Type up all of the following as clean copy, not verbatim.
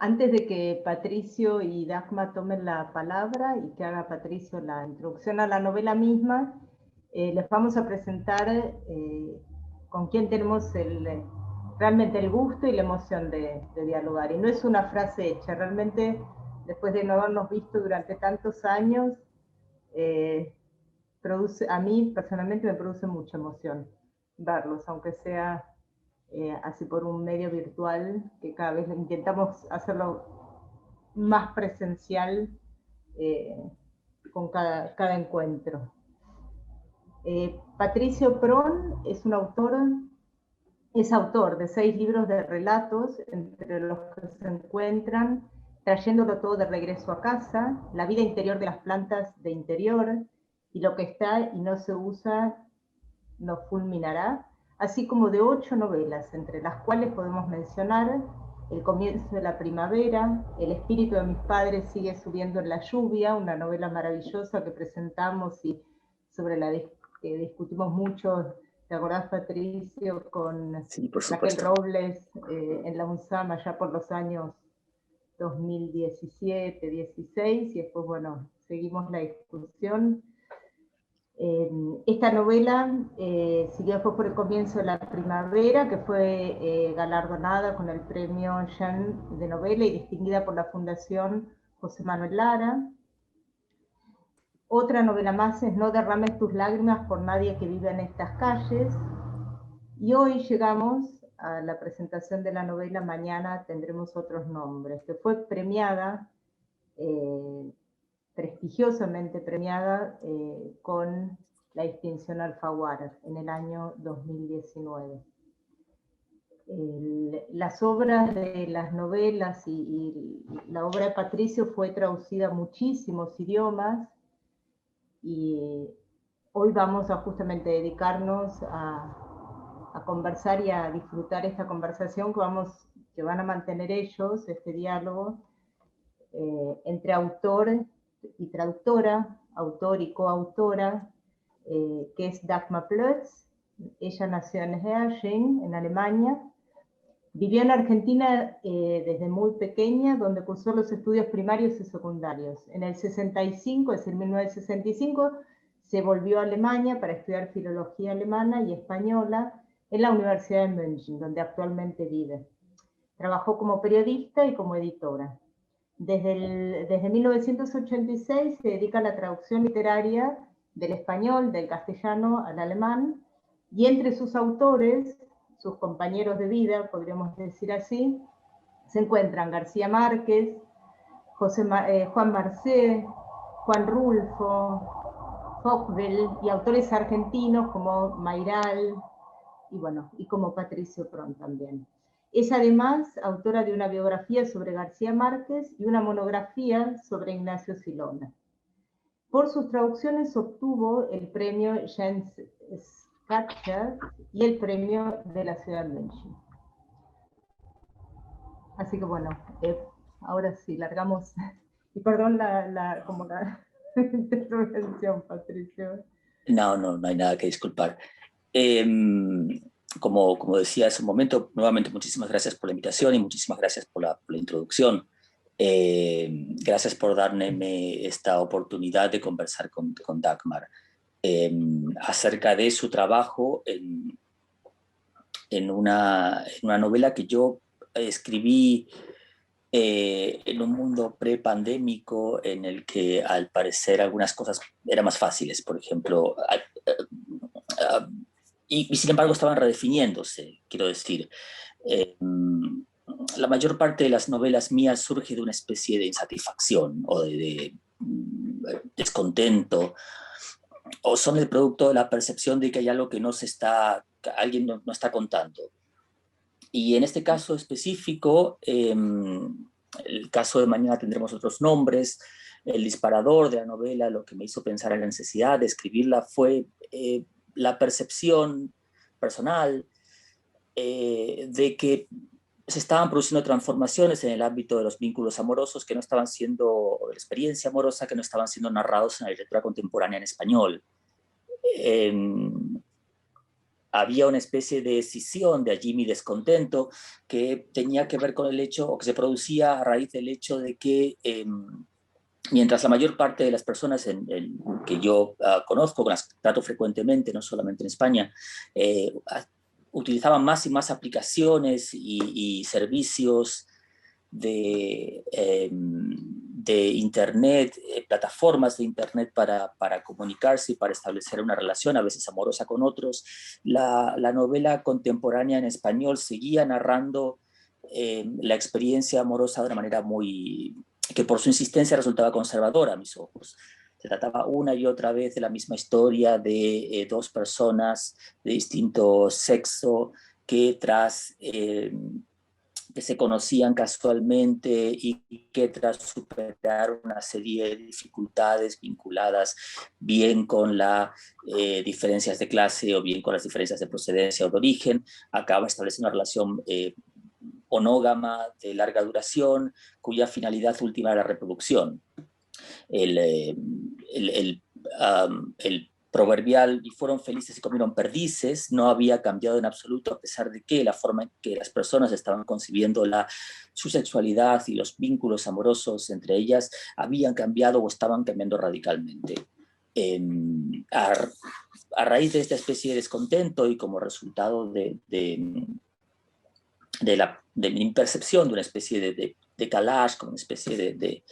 Antes de que Patricio y Dagmar tomen la palabra y que haga Patricio la introducción a la novela misma, les vamos a presentar con quién tenemos realmente el gusto y la emoción de dialogar. Y no es una frase hecha, realmente después de no habernos visto durante tantos años, a mí personalmente me produce mucha emoción verlos, aunque sea así por un medio virtual, que cada vez intentamos hacerlo más presencial eh, con cada encuentro. Patricio Pron es autor de 6 libros de relatos, entre los que se encuentran Trayéndolo todo de regreso a casa, La vida interior de las plantas de interior, y Lo que está y no se usa nos fulminará, así como de 8 novelas, entre las cuales podemos mencionar El comienzo de la primavera, El espíritu de mis padres sigue subiendo en la lluvia, una novela maravillosa que presentamos y sobre la que discutimos mucho. ¿Te acordás, Patricio, con Sí, por Raquel supuesto. Robles en la UNSAM allá por los años 2017, 16, y después, bueno, seguimos la discusión. Esta novela siguió por el comienzo de la primavera, que fue galardonada con el premio Jean de novela y distinguida por la Fundación José Manuel Lara. Otra novela más es No derrames tus lágrimas por nadie que vive en estas calles. Y hoy llegamos a la presentación de la novela Mañana tendremos otros nombres, que fue premiada, prestigiosamente premiada, con la distinción Alfaguara en el año 2019. Las obras de las novelas y la obra de Patricio fue traducida a muchísimos idiomas, y hoy vamos a justamente dedicarnos a conversar y a disfrutar esta conversación que van a mantener ellos, este diálogo entre autor y traductora, autor y coautora, que es Dagmar Plötz. Ella nació en Herrsching, en Alemania. Vivió en Argentina desde muy pequeña, donde cursó los estudios primarios y secundarios. En el 65, es decir, 1965, se volvió a Alemania para estudiar filología alemana y española en la Universidad de München, donde actualmente vive. Trabajó como periodista y como editora. Desde 1986 se dedica a la traducción literaria del español, del castellano al alemán, y entre sus autores, sus compañeros de vida, podríamos decir así, se encuentran García Márquez, Juan Marcé, Juan Rulfo, Hopwell, y autores argentinos como Mayral y como Patricio Pron también. Es además autora de una biografía sobre García Márquez y una monografía sobre Ignacio Silona. Por sus traducciones obtuvo el premio Jens Katcher y el premio de la ciudad de München. Así que bueno, ahora sí, largamos. Y perdón como la intervención, Patricio. No hay nada que disculpar. Como decía hace un momento, nuevamente muchísimas gracias por la invitación y muchísimas gracias por la introducción. Gracias por darme esta oportunidad de conversar con Dagmar acerca de su trabajo en una novela que yo escribí en un mundo pre-pandémico en el que al parecer algunas cosas eran más fáciles, por ejemplo, y sin embargo estaban redefiniéndose, quiero decir. La mayor parte de las novelas mías surge de una especie de insatisfacción o de descontento, o son el producto de la percepción de que hay algo que alguien no está contando. Y en este caso específico, el caso de Mañana tendremos otros nombres, el disparador de la novela, lo que me hizo pensar en la necesidad de escribirla fue la percepción personal de que se estaban produciendo transformaciones en el ámbito de los vínculos amorosos que no estaban siendo, la experiencia amorosa que no estaban siendo narrados en la literatura contemporánea en español. había una especie de escisión, de allí mi descontento, que tenía que ver con el hecho, o que se producía a raíz del hecho de que mientras la mayor parte de las personas que yo conozco, con las que trato frecuentemente, no solamente en España, utilizaban más y más aplicaciones y servicios de Internet, plataformas de Internet para comunicarse y para establecer una relación, a veces amorosa con otros. La novela contemporánea en español seguía narrando la experiencia amorosa de una manera que por su insistencia resultaba conservadora a mis ojos. Se trataba una y otra vez de la misma historia de dos personas de distinto sexo que tras que se conocían casualmente y que tras superar una serie de dificultades vinculadas bien con las diferencias de clase o bien con las diferencias de procedencia o de origen, acaba estableciendo una relación monógama de larga duración cuya finalidad última era la reproducción. El proverbial "y fueron felices y comieron perdices" no había cambiado en absoluto, a pesar de que la forma en que las personas estaban concibiendo su sexualidad y los vínculos amorosos entre ellas habían cambiado o estaban cambiando radicalmente. A raíz de esta especie de descontento y como resultado de mi percepción de una especie de decalage, como una especie de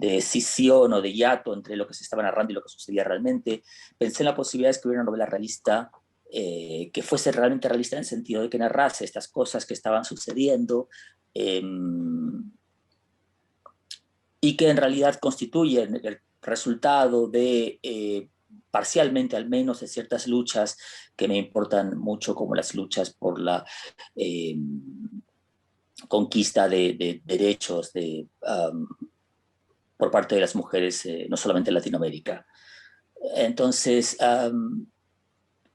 escisión o de hiato entre lo que se estaba narrando y lo que sucedía realmente, pensé en la posibilidad de escribir una novela realista que fuese realmente realista en el sentido de que narrase estas cosas que estaban sucediendo y que en realidad constituyen el resultado de parcialmente al menos de ciertas luchas que me importan mucho, como las luchas por la conquista de derechos por parte de las mujeres, no solamente en Latinoamérica. Entonces,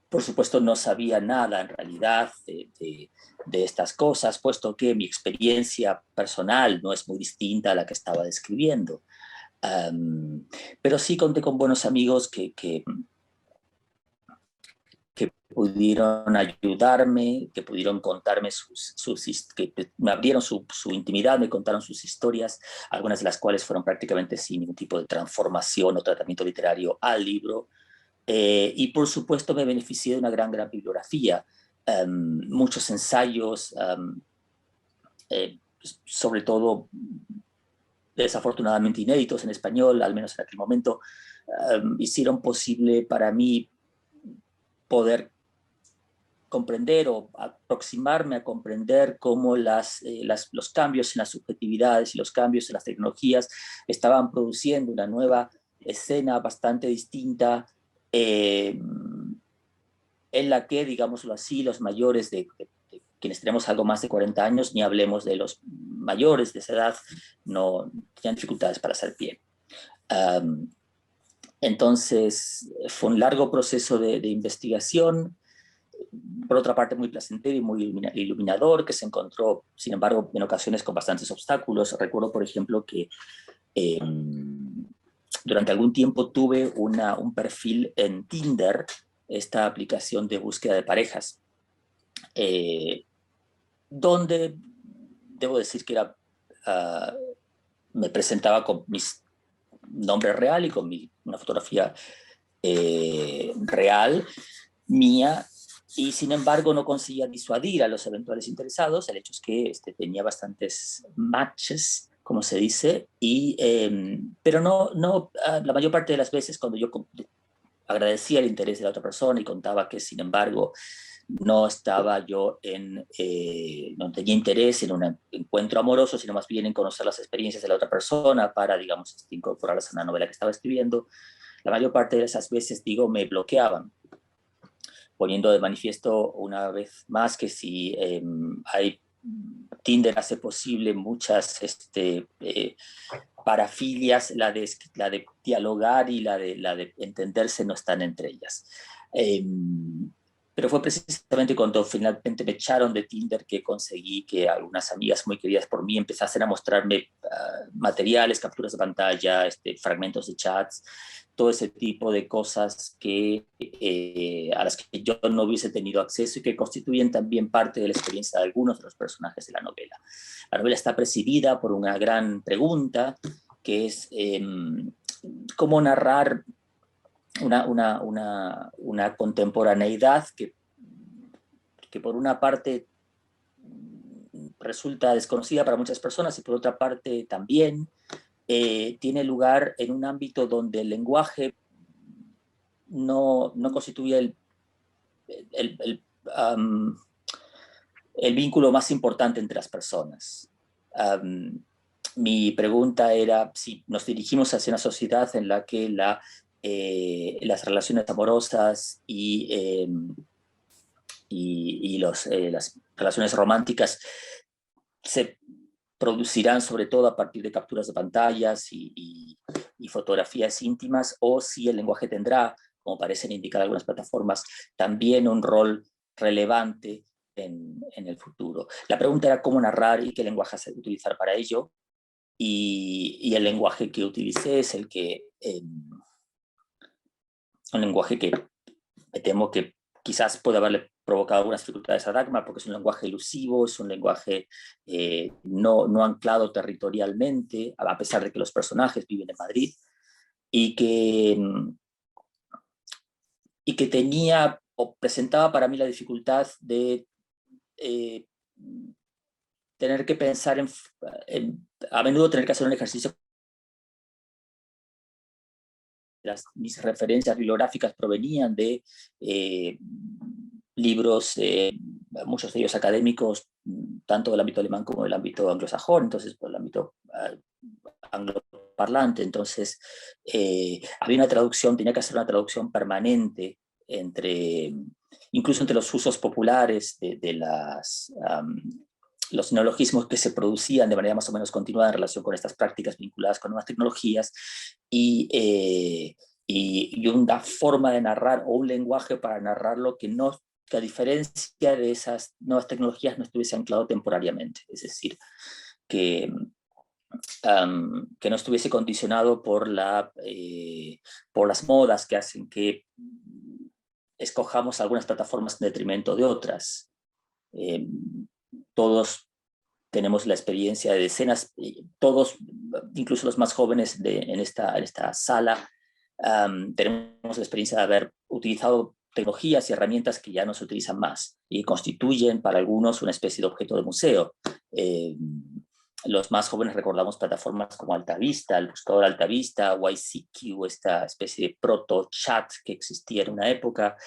por supuesto, no sabía nada en realidad de estas cosas, puesto que mi experiencia personal no es muy distinta a la que estaba describiendo. Pero sí conté con buenos amigos que pudieron ayudarme, que pudieron contarme que me abrieron su intimidad, me contaron sus historias, algunas de las cuales fueron prácticamente sin ningún tipo de transformación o tratamiento literario al libro. Y por supuesto me beneficié de una gran bibliografía, muchos ensayos, sobre todo desafortunadamente inéditos en español, al menos en aquel momento, hicieron posible para mí poder comprender o aproximarme a comprender cómo los cambios en las subjetividades y los cambios en las tecnologías estaban produciendo una nueva escena bastante distinta en la que, digámoslo así, los mayores de quienes tenemos algo más de 40 años, ni hablemos de los mayores de esa edad, no tenían dificultades para hacer pie. Entonces, fue un largo proceso de investigación, por otra parte muy placentero y muy iluminador, que se encontró, sin embargo, en ocasiones con bastantes obstáculos. Recuerdo, por ejemplo, que durante algún tiempo tuve un perfil en Tinder, esta aplicación de búsqueda de parejas, donde debo decir que me presentaba con mi nombre real y con una fotografía real mía, y sin embargo no conseguía disuadir a los eventuales interesados. El hecho es que tenía bastantes matches, como se dice, pero no la mayor parte de las veces cuando yo agradecía el interés de la otra persona y contaba que sin embargo no estaba yo no tenía interés en un encuentro amoroso, sino más bien en conocer las experiencias de la otra persona para, digamos, incorporarlas a una novela que estaba escribiendo, la mayor parte de esas veces, me bloqueaban, poniendo de manifiesto una vez más que si Tinder hace posible muchas parafilias, la de dialogar y la de entenderse no están entre ellas. pero fue precisamente cuando finalmente me echaron de Tinder que conseguí que algunas amigas muy queridas por mí empezasen a mostrarme materiales, capturas de pantalla, fragmentos de chats, todo ese tipo de cosas a las que yo no hubiese tenido acceso y que constituyen también parte de la experiencia de algunos de los personajes de la novela. La novela está presidida por una gran pregunta, que es cómo narrar una contemporaneidad que por una parte resulta desconocida para muchas personas y por otra parte también tiene lugar en un ámbito donde el lenguaje no constituye el vínculo más importante entre las personas. Mi pregunta era si nos dirigimos hacia una sociedad en la que las relaciones amorosas y las relaciones románticas se producirán sobre todo a partir de capturas de pantallas y fotografías íntimas, o si el lenguaje tendrá, como parecen indicar algunas plataformas, también un rol relevante en el futuro. La pregunta era cómo narrar y qué lenguaje utilizar para ello, y el lenguaje que utilicé es un lenguaje que me temo que quizás puede haberle provocado algunas dificultades a Dagmar, porque es un lenguaje elusivo, es un lenguaje no anclado territorialmente, a pesar de que los personajes viven en Madrid, y que tenía o presentaba para mí la dificultad de tener que pensar a menudo tener que hacer un ejercicio. Mis referencias bibliográficas provenían de libros, muchos de ellos académicos, tanto del ámbito alemán como del ámbito anglosajón, entonces por el ámbito angloparlante. Entonces había una traducción, tenía que hacer una traducción permanente incluso entre los usos populares de los neologismos que se producían de manera más o menos continuada en relación con estas prácticas vinculadas con nuevas tecnologías, y una forma de narrar o un lenguaje para narrarlo que a diferencia de esas nuevas tecnologías no estuviese anclado temporariamente, es decir, que no estuviese condicionado por las modas que hacen que escojamos algunas plataformas en detrimento de otras. Todos tenemos la experiencia de decenas, todos, incluso los más jóvenes en esta sala, tenemos la experiencia de haber utilizado tecnologías y herramientas que ya no se utilizan más y constituyen para algunos una especie de objeto de museo. Los más jóvenes recordamos plataformas como Altavista, el buscador Altavista, YCQ, esta especie de proto-chat que existía en una época.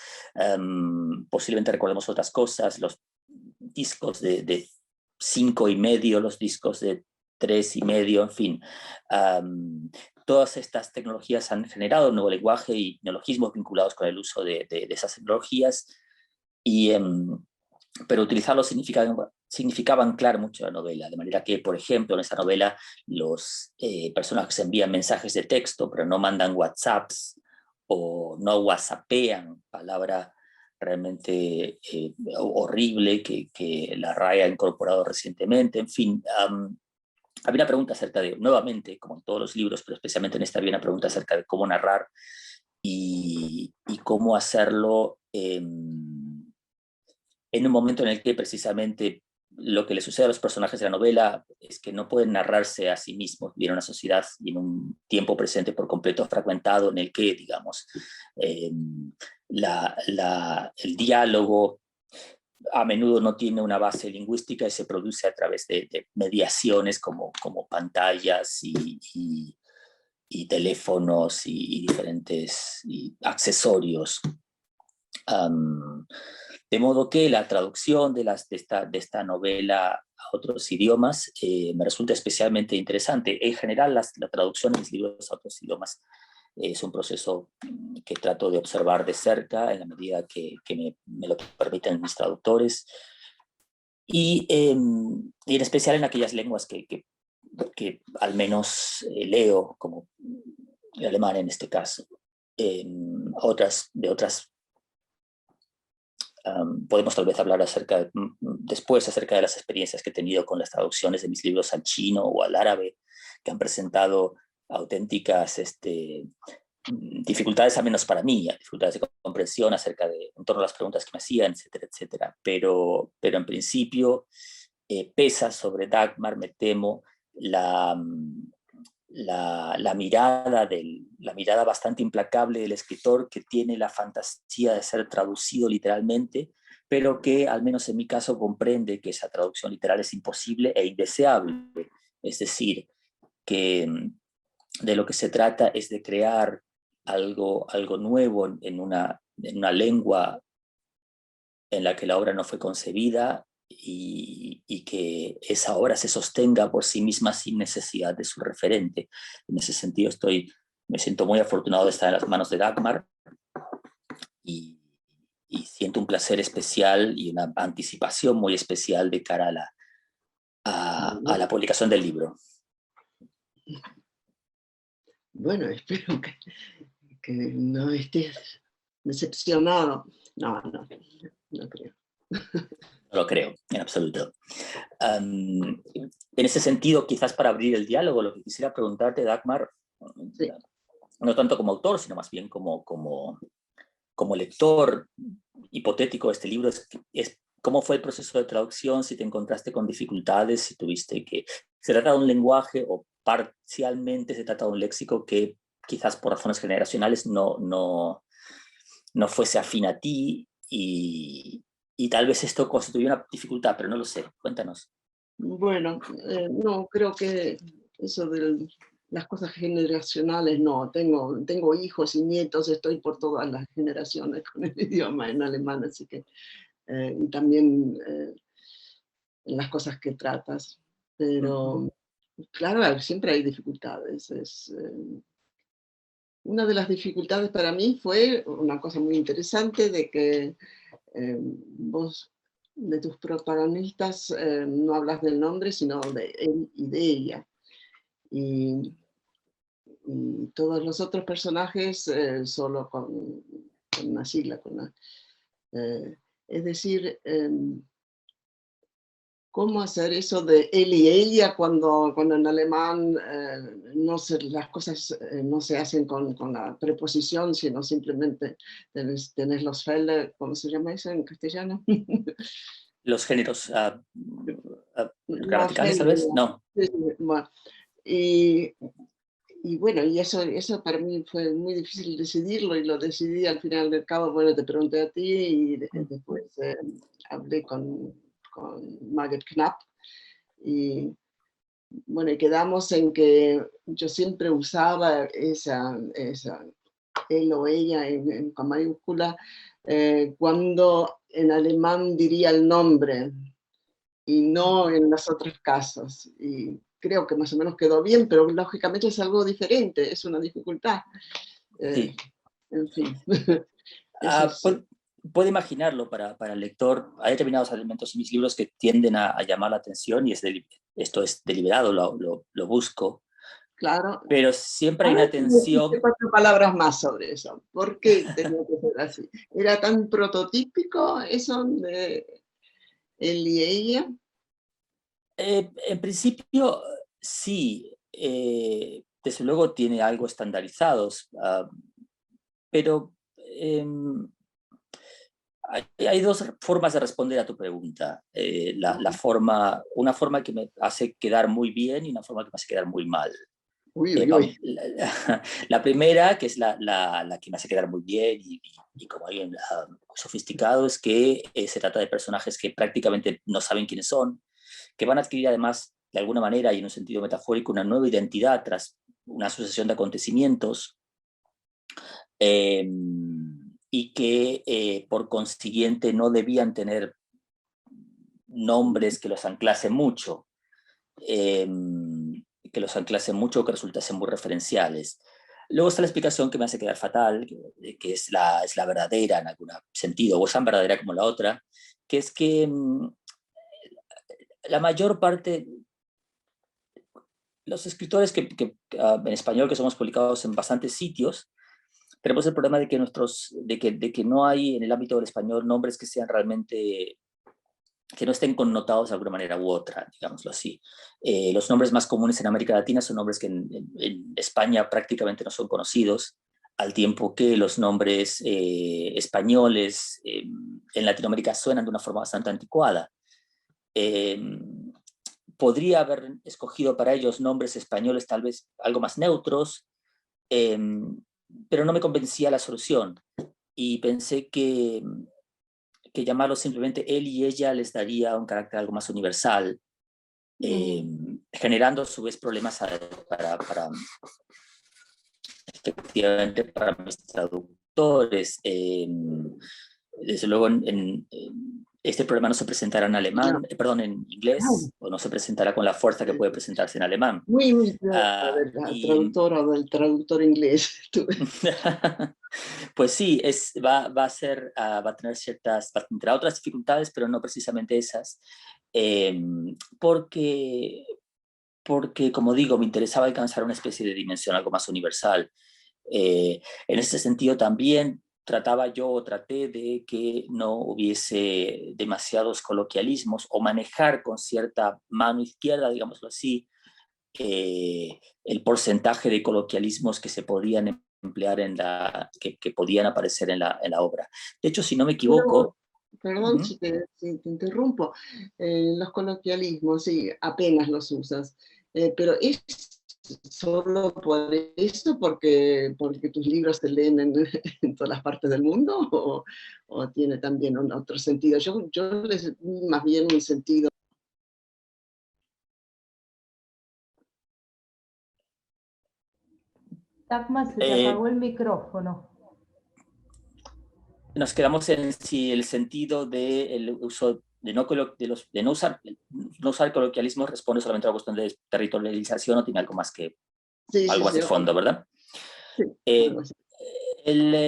Posiblemente recordemos otras cosas, los discos de 5,5, los discos de 3,5, en fin. Todas estas tecnologías han generado un nuevo lenguaje y neologismos vinculados con el uso de esas tecnologías, pero utilizarlos significaba anclar mucho la novela, de manera que, por ejemplo, en esa novela los personajes envían mensajes de texto, pero no mandan WhatsApps o no whatsappean, palabra realmente horrible que la RAE ha incorporado recientemente. En fin, había una pregunta acerca de, nuevamente, como en todos los libros, pero especialmente en esta, había una pregunta acerca de cómo narrar y cómo hacerlo en un momento en el que precisamente lo que le sucede a los personajes de la novela es que no pueden narrarse a sí mismos, viene una sociedad y en un tiempo presente por completo fragmentado en el que, digamos, el diálogo a menudo no tiene una base lingüística y se produce a través de mediaciones como pantallas y teléfonos y diferentes accesorios. De modo que la traducción de esta novela a otros idiomas me resulta especialmente interesante. En general, la traducción de mis libros a otros idiomas es un proceso que trato de observar de cerca en la medida que me lo permiten mis traductores, y en especial en aquellas lenguas que al menos leo, como el alemán en este caso. De otras Podemos tal vez hablar después acerca de las experiencias que he tenido con las traducciones de mis libros al chino o al árabe, que han presentado auténticas dificultades, al menos para mí, dificultades de comprensión en torno a las preguntas que me hacían, etcétera, etcétera. Pero en principio pesa sobre Dagmar, me temo, la mirada bastante implacable del escritor, que tiene la fantasía de ser traducido literalmente, pero que al menos en mi caso comprende que esa traducción literal es imposible e indeseable. Es decir, que de lo que se trata es de crear algo nuevo en una lengua en la que la obra no fue concebida, y que esa obra se sostenga por sí misma sin necesidad de su referente. En ese sentido me siento muy afortunado de estar en las manos de Dagmar, y siento un placer especial y una anticipación muy especial de cara a la publicación del libro. Bueno, espero que no estés decepcionado. No creo. No lo creo, en absoluto. En ese sentido, quizás para abrir el diálogo, lo que quisiera preguntarte, Dagmar, Sí. no tanto como autor, sino más bien como lector hipotético de este libro, es cómo fue el proceso de traducción, si te encontraste con dificultades, si tuviste que... ¿Se trata de un lenguaje o parcialmente se trata de un léxico que quizás por razones generacionales no fuese afín a ti, y tal vez esto constituye una dificultad, pero no lo sé? Cuéntanos. Bueno, no, creo que eso de las cosas generacionales, no. Tengo hijos y nietos, estoy por todas las generaciones con el idioma en alemán, así que, y también en las cosas que tratas. Pero, claro, siempre hay dificultades. Una de las dificultades para mí fue una cosa muy interesante, de que vos, de tus protagonistas, no hablas del nombre, sino de él y de ella. Y todos los otros personajes solo con una sigla. Es decir, ¿cómo hacer eso de él y ella cuando en alemán las cosas no se hacen con la preposición, sino simplemente tenés los Fälle? ¿Cómo se llama eso en castellano? Los géneros No, gramaticales, tal vez, no. sí, bueno, y bueno, y eso para mí fue muy difícil decidirlo, y lo decidí al final del cabo. Bueno, te pregunté a ti, y después hablé con Margaret Knapp, y bueno, y quedamos en que yo siempre usaba esa él o ella con mayúscula cuando en alemán diría el nombre, y no en los otros casos. Y creo que más o menos quedó bien, pero lógicamente es algo diferente, es una dificultad. Sí. En fin. Puede imaginarlo para el lector. Hay determinados elementos en mis libros que tienden a llamar la atención, y esto es deliberado, lo busco. Claro. Pero siempre A hay ver una si me tensión. dijiste 4 palabras más sobre eso. ¿Por qué tenía que ser así? ¿Era tan prototípico eso de él y ella? En principio, sí. Desde luego tiene algo estandarizados, pero hay dos formas de responder a tu pregunta. Una forma que me hace quedar muy bien y una forma que me hace quedar muy mal. Uy, uy, uy. La primera, que es la que me hace quedar muy bien y como alguien muy sofisticado, es que se trata de personajes que prácticamente no saben quiénes son, que van a adquirir además de alguna manera y en un sentido metafórico una nueva identidad tras una sucesión de acontecimientos, y que por consiguiente no debían tener nombres que los anclasen mucho. Que resultasen muy referenciales. Luego está la explicación que me hace quedar fatal, que es la verdadera en algún sentido, o es tan verdadera como la otra, que es que la mayor parte, los escritores en español que somos publicados en bastantes sitios, tenemos el problema de que no hay en el ámbito del español nombres que sean realmente, que no estén connotados de alguna manera u otra, digámoslo así. Los nombres más comunes en América Latina son nombres que en España prácticamente no son conocidos, al tiempo que los nombres españoles en Latinoamérica suenan de una forma bastante anticuada. Podría haber escogido para ellos nombres españoles tal vez algo más neutros, pero no me convencía la solución. Y pensé que llamarlos simplemente él y ella les daría un carácter algo más universal, generando a su vez problemas efectivamente para mis traductores. Desde luego este problema no se presentará en alemán, perdón, en inglés, o no se presentará con la fuerza que puede presentarse en alemán. Muy claro, de la traductora o del traductor inglés. Pues sí, va a tener tendrá otras dificultades, pero no precisamente esas, porque, como digo, me interesaba alcanzar una especie de dimensión algo más universal. En ese sentido también traté de que no hubiese demasiados coloquialismos o manejar con cierta mano izquierda, digámoslo así, el porcentaje de coloquialismos que se podían emplear que podían aparecer en la obra. De hecho, si no me equivoco... Perdón si te interrumpo. Los coloquialismos, sí, apenas los usas. Pero es solo por eso, porque tus libros se leen en todas las partes del mundo, o tiene también un otro sentido. Yo les más bien un sentido. Dagmar, se te apagó el micrófono. Nos quedamos en si el sentido del uso de no usar coloquialismos responde solamente a la cuestión de territorialización o tiene algo más que algo más de fondo, ¿verdad? Sí, en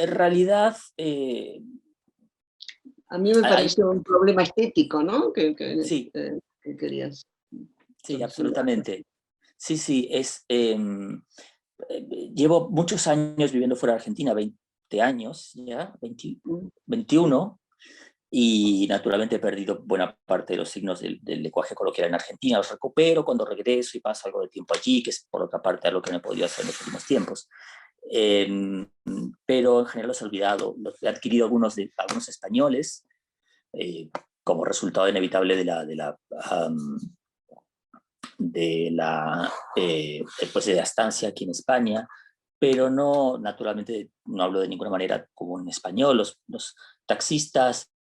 realidad a mí me pareció un problema estético, ¿no? Sí. Que querías. Sí, absolutamente. Sí, llevo muchos años viviendo fuera de Argentina, 20 años ya, 21, y naturalmente he perdido buena parte de los signos del lenguaje coloquial en Argentina. Los recupero cuando regreso y paso algo de tiempo allí, que es por otra parte algo que no he podido hacer en los últimos tiempos. Pero en general los he olvidado. Los he adquirido algunos españoles como resultado inevitable después de la estancia aquí en España, pero no, naturalmente no hablo de ninguna manera como en español. Los taxistas,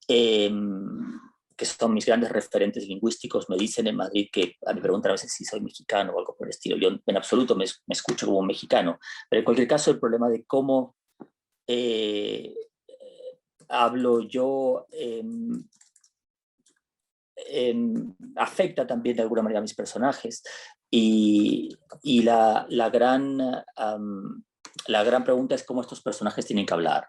que son mis grandes referentes lingüísticos, me dicen en Madrid que me preguntan a veces si soy mexicano o algo por el estilo. Yo en absoluto me escucho como un mexicano, pero en cualquier caso el problema de cómo hablo yo afecta también de alguna manera a mis personajes, y la gran pregunta es cómo estos personajes tienen que hablar.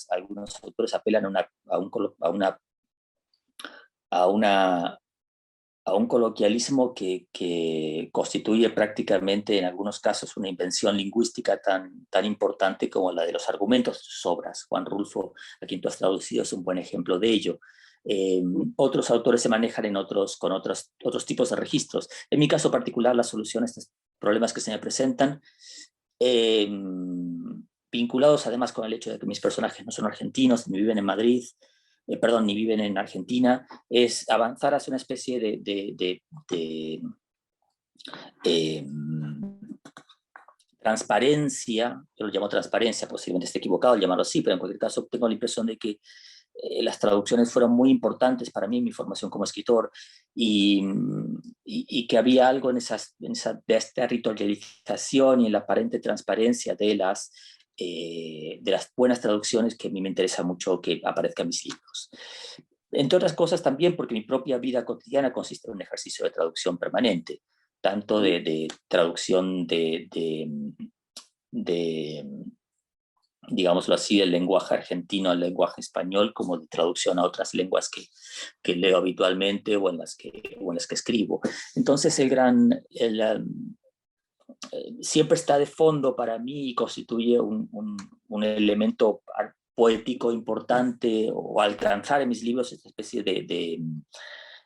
Algunos autores apelan a un coloquialismo que constituye prácticamente en algunos casos una invención lingüística tan importante como la de los argumentos de sus obras. Juan Rulfo, a quien tú has traducido, es un buen ejemplo de ello. Otros autores se manejan con otros tipos de registros. En mi caso particular, la solución a estos problemas que se me presentan, vinculados además con el hecho de que mis personajes no son argentinos, ni viven en Madrid, ni viven en Argentina, es avanzar hacia una especie de transparencia. Yo lo llamo transparencia, posiblemente esté equivocado al llamarlo así, pero en cualquier caso tengo la impresión de que las traducciones fueron muy importantes para mí en mi formación como escritor, y que había algo en esa territorialización y en la aparente transparencia de las buenas traducciones que a mí me interesa mucho que aparezcan en mis libros. Entre otras cosas también porque mi propia vida cotidiana consiste en un ejercicio de traducción permanente, tanto de traducción de digámoslo así, del lenguaje argentino al lenguaje español, como de traducción a otras lenguas que leo habitualmente o en las que escribo. Entonces siempre está de fondo para mí y constituye un elemento poético importante, o alcanzar en mis libros esta especie de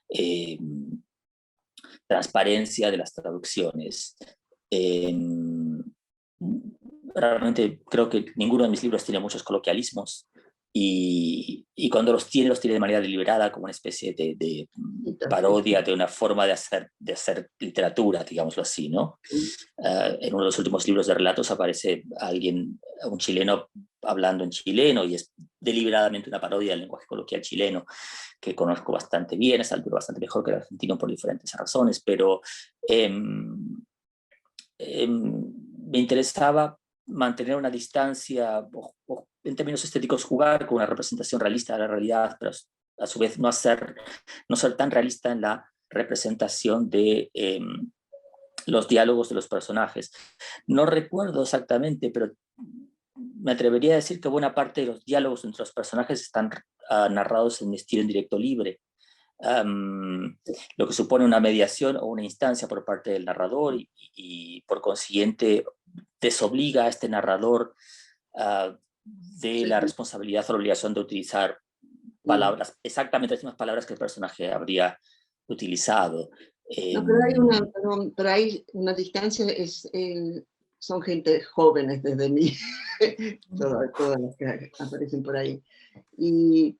eh, transparencia de las traducciones. Realmente creo que ninguno de mis libros tiene muchos coloquialismos, y cuando los tiene de manera deliberada, como una especie de parodia de una forma de hacer literatura, digámoslo así, ¿no? En uno de los últimos libros de relatos aparece un chileno hablando en chileno, y es deliberadamente una parodia del lenguaje coloquial chileno, que conozco bastante bien, es algo bastante mejor que el argentino por diferentes razones, pero me interesaba mantener una distancia, o en términos estéticos jugar con una representación realista de la realidad, pero a su vez no ser tan realista en la representación de los diálogos de los personajes. No recuerdo exactamente, pero me atrevería a decir que buena parte de los diálogos entre los personajes están narrados en estilo en directo libre. Lo que supone una mediación o una instancia por parte del narrador, y por consiguiente desobliga a este narrador de la responsabilidad o la obligación de utilizar palabras, exactamente las mismas palabras que el personaje habría utilizado. No, pero hay una distancia, son gente jóvenes desde mí, todas las que aparecen por ahí. Y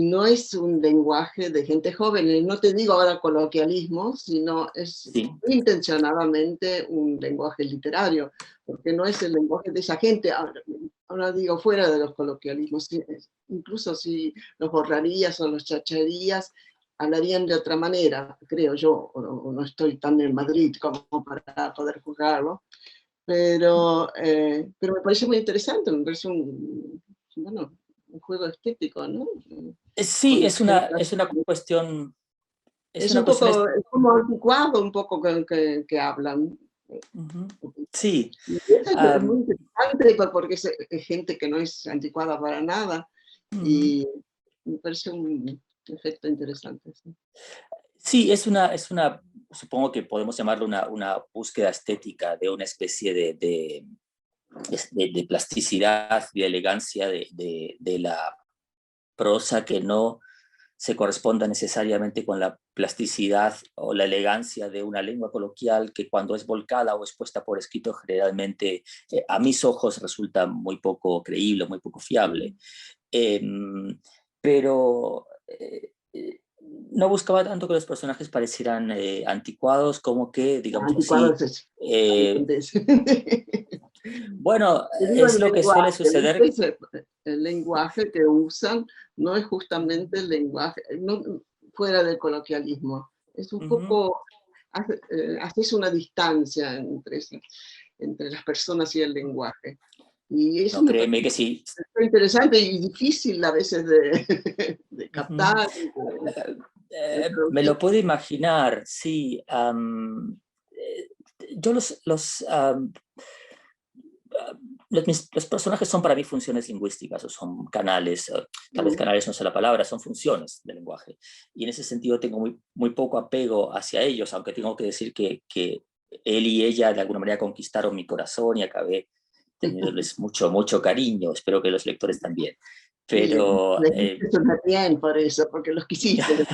no es un lenguaje de gente joven, no te digo ahora coloquialismo, sino es intencionadamente un lenguaje literario, porque no es el lenguaje de esa gente. Ahora digo, fuera de los coloquialismos, incluso si los borrarías o los chacharías, hablarían de otra manera, creo yo, o no estoy tan en Madrid como para poder juzgarlo, pero me parece muy interesante, me parece un juego estético, ¿no? Sí, es una cuestión... Es un poco, es como anticuado un poco que hablan. Sí. Y eso es muy interesante porque es gente que no es anticuada para nada, y me parece un efecto interesante. Sí, es una, supongo que podemos llamarlo una búsqueda estética de una especie de plasticidad y de elegancia de la prosa, que no se corresponda necesariamente con la plasticidad o la elegancia de una lengua coloquial, que cuando es volcada o expuesta por escrito generalmente a mis ojos resulta muy poco creíble, muy poco fiable. Pero no buscaba tanto que los personajes parecieran anticuados, como que, digamos así, bueno, es lo que suele suceder. El lenguaje que usan no es justamente el lenguaje, fuera del coloquialismo. Es un poco, haces una distancia entre las personas y el lenguaje. Y eso créeme que sí. Es interesante y difícil a veces de captar. Me lo puedo imaginar, sí. Yo los personajes son para mí funciones lingüísticas, o son canales, tal vez canales no sea la palabra, son funciones del lenguaje. Y en ese sentido tengo muy poco apego hacia ellos, aunque tengo que decir que él y ella de alguna manera conquistaron mi corazón y acabé teniéndoles mucho cariño. Espero que los lectores también. Pero... bien por eso, porque los quisiste.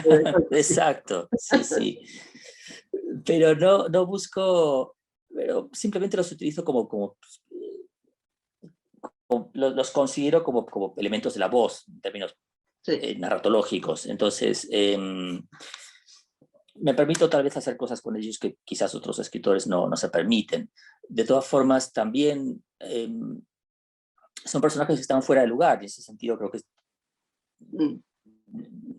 Exacto, sí. Pero no busco, pero simplemente los utilizo los considero como elementos de la voz, en términos narratológicos. Entonces, me permito tal vez hacer cosas con ellos que quizás otros escritores no se permiten. De todas formas, también son personajes que están fuera de lugar, y en ese sentido creo que no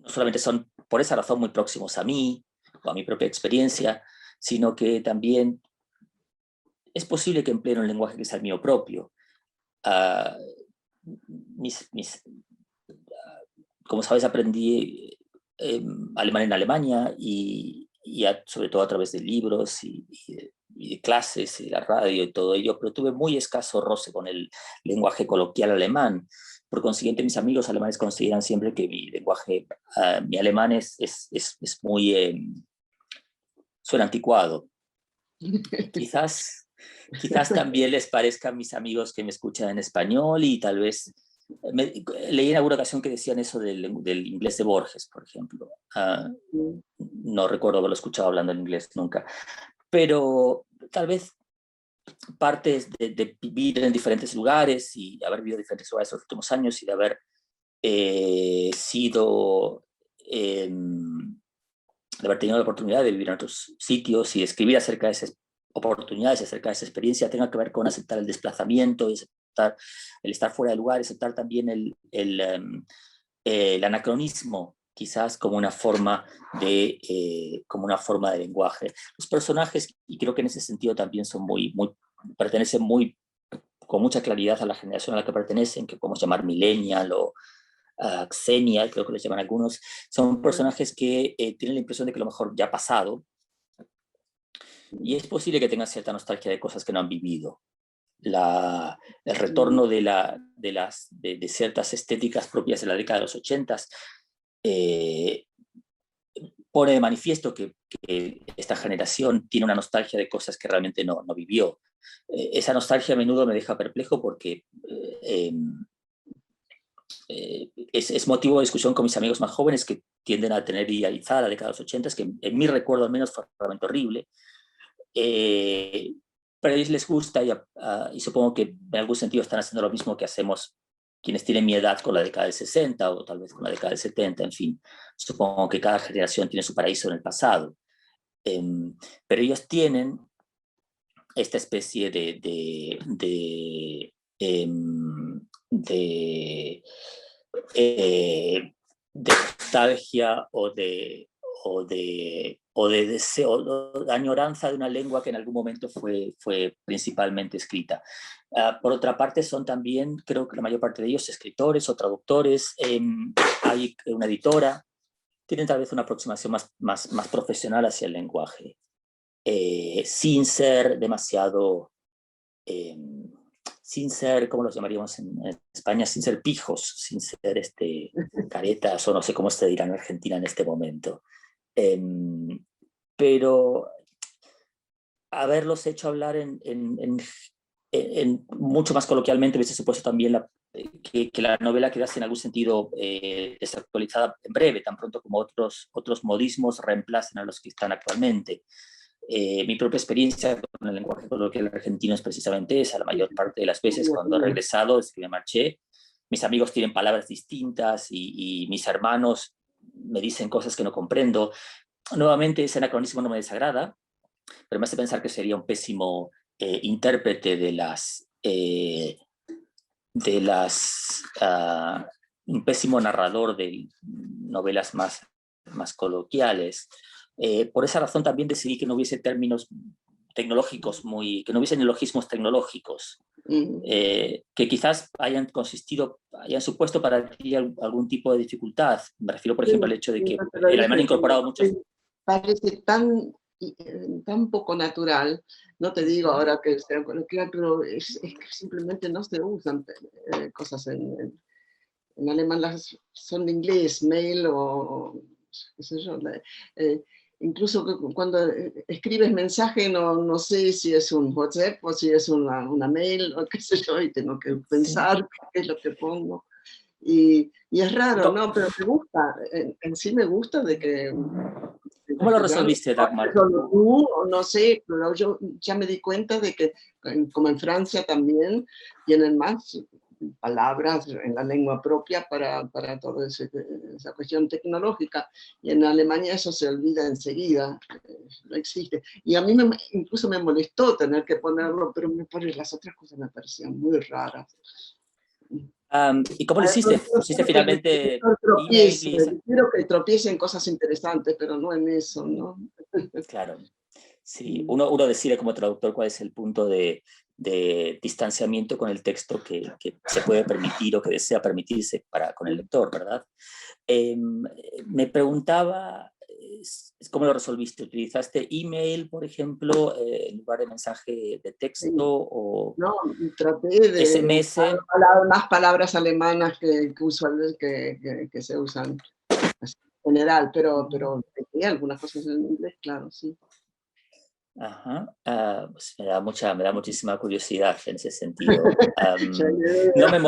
solamente son por esa razón muy próximos a mí o a mi propia experiencia, sino que también es posible que empleen un lenguaje que sea el mío propio. Como sabes, aprendí alemán en Alemania, y sobre todo a través de libros y y de clases y de la radio y todo ello, pero tuve muy escaso roce con el lenguaje coloquial alemán. Por consiguiente, mis amigos alemanes consideran siempre que mi lenguaje, mi alemán es muy, suena anticuado. Quizás también les parezca a mis amigos que me escuchan en español y tal vez leí en alguna ocasión que decían eso del inglés de Borges, por ejemplo. No recuerdo haberlo escuchado hablando en inglés nunca, pero tal vez partes de vivir en diferentes lugares y haber vivido en diferentes lugares en los últimos años y de haber de haber tenido la oportunidad de vivir en otros sitios y escribir acerca de esas oportunidades, acerca de esa experiencia, tenga que ver con aceptar el desplazamiento, aceptar el estar fuera de lugar, aceptar también el anacronismo, quizás como una forma de lenguaje. Los personajes, y creo que en ese sentido también son pertenecen con mucha claridad a la generación a la que pertenecen, que podemos llamar millennial o Xenia, creo que les llaman algunos, son personajes que tienen la impresión de que lo mejor ya ha pasado, y es posible que tengan cierta nostalgia de cosas que no han vivido. El retorno de ciertas estéticas propias de la década de los 80 pone de manifiesto que esta generación tiene una nostalgia de cosas que realmente no vivió. Esa nostalgia a menudo me deja perplejo porque es motivo de discusión con mis amigos más jóvenes que tienden a tener idealizada la década de los 80, que en mi recuerdo al menos fue realmente horrible. Pero a ellos les gusta y supongo que en algún sentido están haciendo lo mismo que hacemos quienes tienen mi edad con la década del 60 o tal vez con la década del 70, en fin. Supongo que cada generación tiene su paraíso en el pasado. Pero ellos tienen esta especie de nostalgia o de deseo, o de añoranza de una lengua que en algún momento fue principalmente escrita. Por otra parte, son también, creo que la mayor parte de ellos, escritores o traductores. Hay una editora, tienen tal vez una aproximación más profesional hacia el lenguaje, sin ser demasiado... sin ser, ¿cómo los llamaríamos en España? Sin ser pijos, sin ser caretas, o no sé cómo se dirá en Argentina en este momento. Pero haberlos hecho hablar mucho más coloquialmente, hubiese supuesto también que la novela quedase en algún sentido desactualizada en breve, tan pronto como otros modismos reemplacen a los que están actualmente. Mi propia experiencia con el lenguaje coloquial argentino es precisamente esa. La mayor parte de las veces cuando he regresado, desde que me marché, mis amigos tienen palabras distintas y mis hermanos me dicen cosas que no comprendo. Nuevamente, ese anacronismo no me desagrada, pero me hace pensar que sería un pésimo intérprete un pésimo narrador de novelas más coloquiales. Por esa razón también decidí que no hubiese términos tecnológicos que no hubiesen neologismos tecnológicos, que quizás hayan supuesto para ti algún tipo de dificultad. Me refiero, por ejemplo, al hecho de que el alemán ha incorporado muchos... Parece tan poco natural, no te digo ahora que sea coloquial, pero es que simplemente no se usan cosas en alemán, son de inglés, mail o qué sé yo. Incluso cuando escribes mensaje no sé si es un WhatsApp o si es una mail o qué sé yo, y tengo que pensar qué es lo que pongo. Y es raro, ¿no? Pero me gusta, en sí me gusta de que... ¿Cómo lo resolviste, Dagmar? No sé, pero yo ya me di cuenta de que, como en Francia también, tienen más palabras en la lengua propia para toda esa cuestión tecnológica. Y en Alemania eso se olvida enseguida, no existe. Y a mí incluso me molestó tener que ponerlo, pero las otras cosas me parecían muy raras. ¿Y cómo lo hiciste? ¿Pusiste finalmente email? Quiero que tropiecen cosas interesantes, pero no en eso, ¿no? Claro. Sí, uno decide como traductor cuál es el punto de distanciamiento con el texto que se puede permitir o que desea permitirse con el lector, ¿verdad? Me preguntaba ¿cómo lo resolviste? ¿Utilizaste email, por ejemplo, en lugar de mensaje de texto Sí. o No, traté de SMS? usar más palabras alemanas que usualmente que se usan así, en general, pero hay algunas cosas en inglés, claro, sí. Ajá. Pues me da muchísima curiosidad en ese sentido. Ya,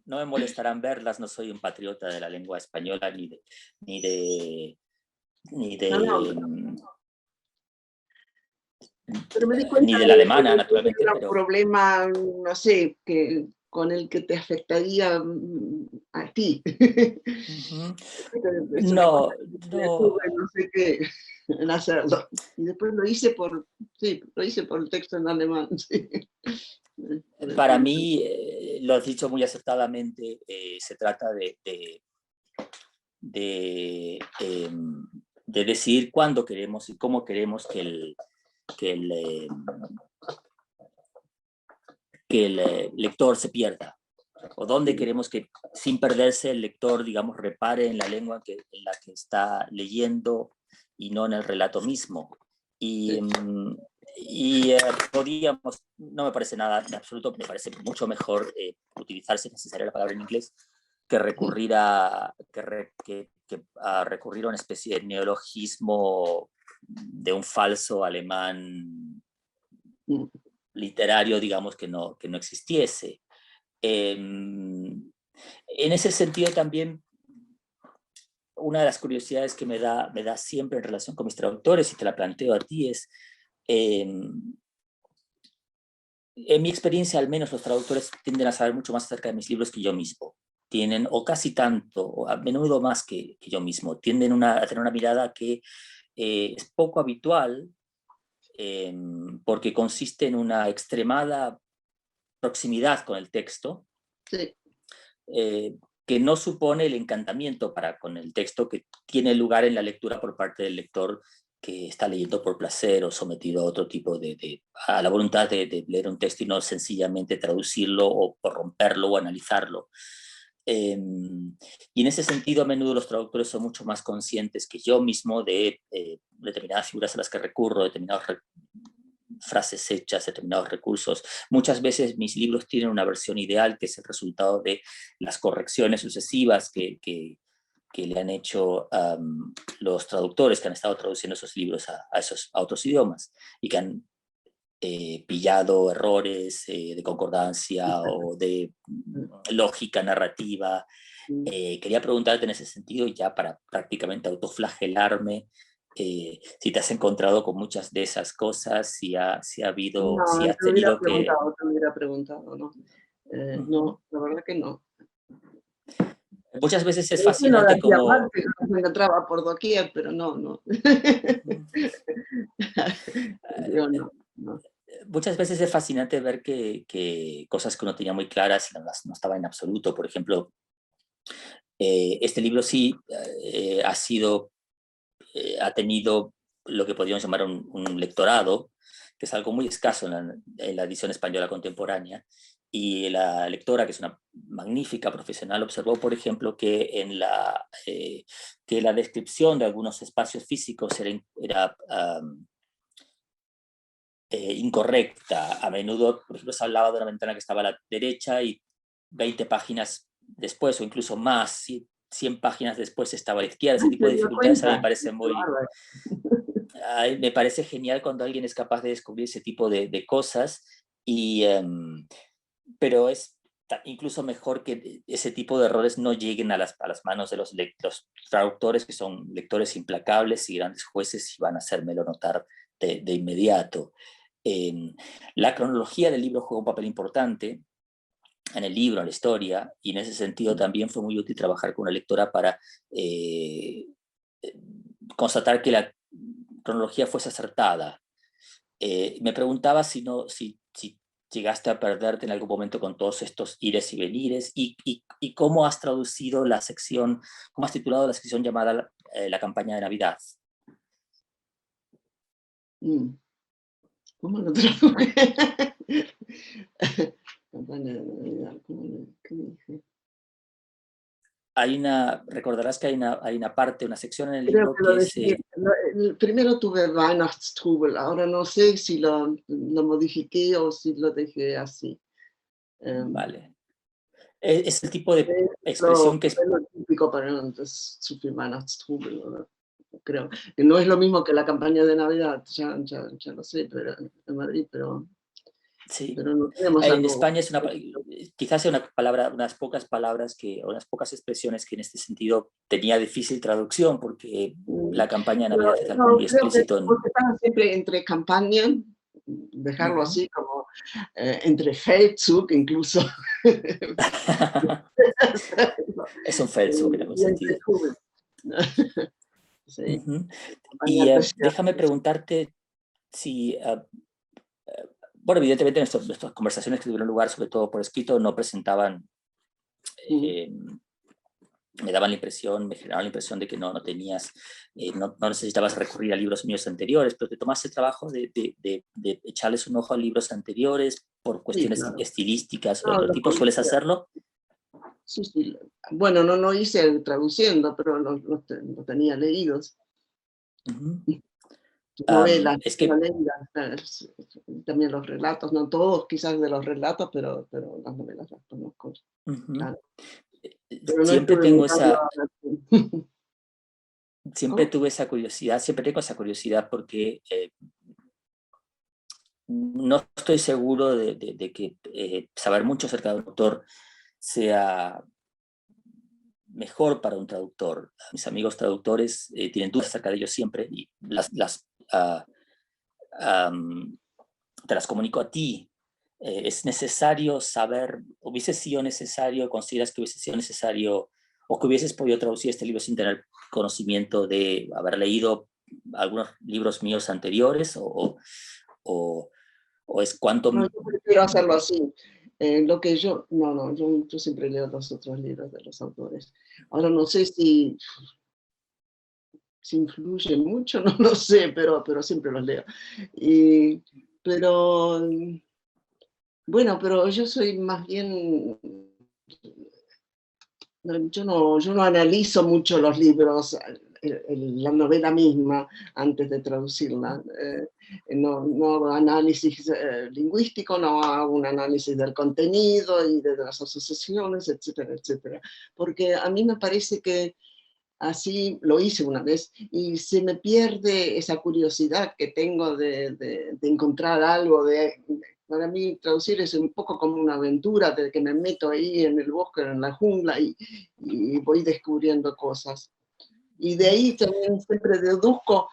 No me molestarán verlas, no soy un patriota de la lengua española ni de, ni no, de, no, mm, pero me di ni cuenta de la alemana, de que naturalmente, era un pero problema, no sé, con el que te afectaría a ti. ujú. Es una cosa No, que me no, detuve, no sé qué, en hacerlo. Y después lo hice por el texto en alemán, sí. para mí, lo has dicho muy acertadamente, se trata de, em, de decidir cuándo queremos y cómo queremos que el, eh, que el lector se pierda, o dónde queremos que, sin perderse, el lector, digamos, repare en la lengua en la que está leyendo y no en el relato mismo. Y, podríamos, no me parece nada en absoluto, me parece mucho mejor utilizar, si es necesaria, la palabra en inglés, que recurrir a recurrir a una especie de neologismo de un falso alemán literario, digamos, que no existiese. En ese sentido también, una de las curiosidades que me da siempre en relación con mis traductores, y te la planteo a ti, es, en mi experiencia al menos, los traductores tienden a saber mucho más acerca de mis libros que yo mismo. Tienen, o casi tanto, o a menudo más que yo mismo, tienden a tener una mirada que es poco habitual, porque consiste en una extremada proximidad con el texto, Sí. Que no supone el encantamiento con el texto que tiene lugar en la lectura por parte del lector que está leyendo por placer o sometido a otro tipo a la voluntad de leer un texto y no sencillamente traducirlo o romperlo o analizarlo. Y en ese sentido, a menudo los traductores son mucho más conscientes que yo mismo de determinadas figuras a las que recurro, determinados frases hechas, determinados recursos. Muchas veces mis libros tienen una versión ideal, que es el resultado de las correcciones sucesivas que le han hecho los traductores que han estado traduciendo esos libros a otros idiomas y que han pillado errores de concordancia o de lógica narrativa. Quería preguntarte en ese sentido, ya para prácticamente autoflagelarme, si te has encontrado con muchas de esas cosas, si No, has tenido que... te hubiera preguntado, ¿no? Uh-huh. No, la verdad que no. Muchas veces es Sí, no fascinante hacía mal, como... que me encontraba por doquier, pero no, no. Uh-huh. Yo no, no. Muchas veces es fascinante ver que cosas que uno tenía muy claras y no estaban en absoluto. Por ejemplo, este libro sí ha tenido lo que podríamos llamar un lectorado, que es algo muy escaso en la edición española contemporánea. Y la lectora, que es una magnífica profesional, observó, por ejemplo, que la descripción de algunos espacios físicos era incorrecta. A menudo, por ejemplo, se hablaba de una ventana que estaba a la derecha y 20 páginas después, o incluso más, 100 páginas después estaba a la izquierda. Ese Ay, tipo se de dio dificultades a mí cuenta. me parece Qué muy... bárbaro. Me parece genial cuando alguien es capaz de descubrir ese tipo de cosas, pero es incluso mejor que ese tipo de errores no lleguen a las manos de los traductores, que son lectores implacables y grandes jueces, y van a hacérmelo notar de inmediato. La cronología del libro juega un papel importante en el libro, en la historia, y en ese sentido también fue muy útil trabajar con una lectora para constatar que la cronología fuese acertada. Me preguntaba si llegaste a perderte en algún momento con todos estos ires y venires, y cómo has traducido la sección, cómo has titulado la sección llamada la campaña de Navidad. ¿Cómo lo traduje? Campaña de Navidad, ¿qué dije? recordarás que hay una parte, una sección en el Creo libro que lo que es... dejé. Primero tuve Weihnachtstrubel, ahora no sé si lo modifiqué o si lo dejé así. Vale. Es el tipo de Lo, expresión que es... es lo típico para das zu viel Weihnachtstrubel, creo. Que no es lo mismo que la campaña de Navidad, ya lo sé, pero en Madrid, Sí. pero no tenemos En algo. España quizás sea una palabra, unas pocas palabras o unas pocas expresiones que en este sentido tenía difícil traducción, porque la campaña de Navidad es algo No, muy creo que explícito en... porque están siempre entre campaña, dejarlo Ujú. así como entre Feldzug incluso. Es un Feldzug en algún Y entre sentido. Trubel. Sí, Ujú. Y acompañantes. déjame preguntarte si... bueno, evidentemente nuestras conversaciones que tuvieron lugar, sobre todo por escrito, no presentaban... eh, me daban la impresión, me generaban la impresión de que no tenías, no necesitabas recurrir a libros míos anteriores, pero te tomaste el trabajo de echarles un ojo a libros anteriores por Sí, cuestiones claro. estilísticas o de No, otro los tipo. ¿Sueles conocía. hacerlo? Sí, sí. Bueno, no hice traduciendo, pero los tenía leídos. Uh-huh. Novelas, Es no que leídas, también los relatos, no todos quizás de los relatos, pero las novelas las conozco, uh-huh. claro. Pero no siempre estuve tengo mirando esa, siempre ¿Cómo? tuve esa curiosidad, siempre tengo esa curiosidad porque no estoy seguro de que saber mucho acerca de un autor sea mejor para un traductor. Mis amigos traductores tienen dudas acerca de ellos siempre y te las comunico a ti. Es necesario saber, hubiese sido necesario, consideras que hubiese sido necesario o que hubieses podido traducir este libro sin tener conocimiento de haber leído algunos libros míos anteriores o es cuánto... No, yo prefiero hacerlo así. Lo que yo siempre leo los otros libros de los autores. Ahora no sé si influye mucho, no lo sé, pero siempre los leo. Pero bueno, pero yo soy más bien, yo no analizo mucho los libros, la novela misma, antes de traducirla. No hago análisis lingüístico, no hago un análisis del contenido y de las asociaciones, etcétera, etcétera. Porque a mí me parece que así lo hice una vez y se me pierde esa curiosidad que tengo de encontrar algo. Para mí traducir es un poco como una aventura, de que me meto ahí en el bosque, en la jungla y voy descubriendo cosas. Y de ahí también siempre deduzco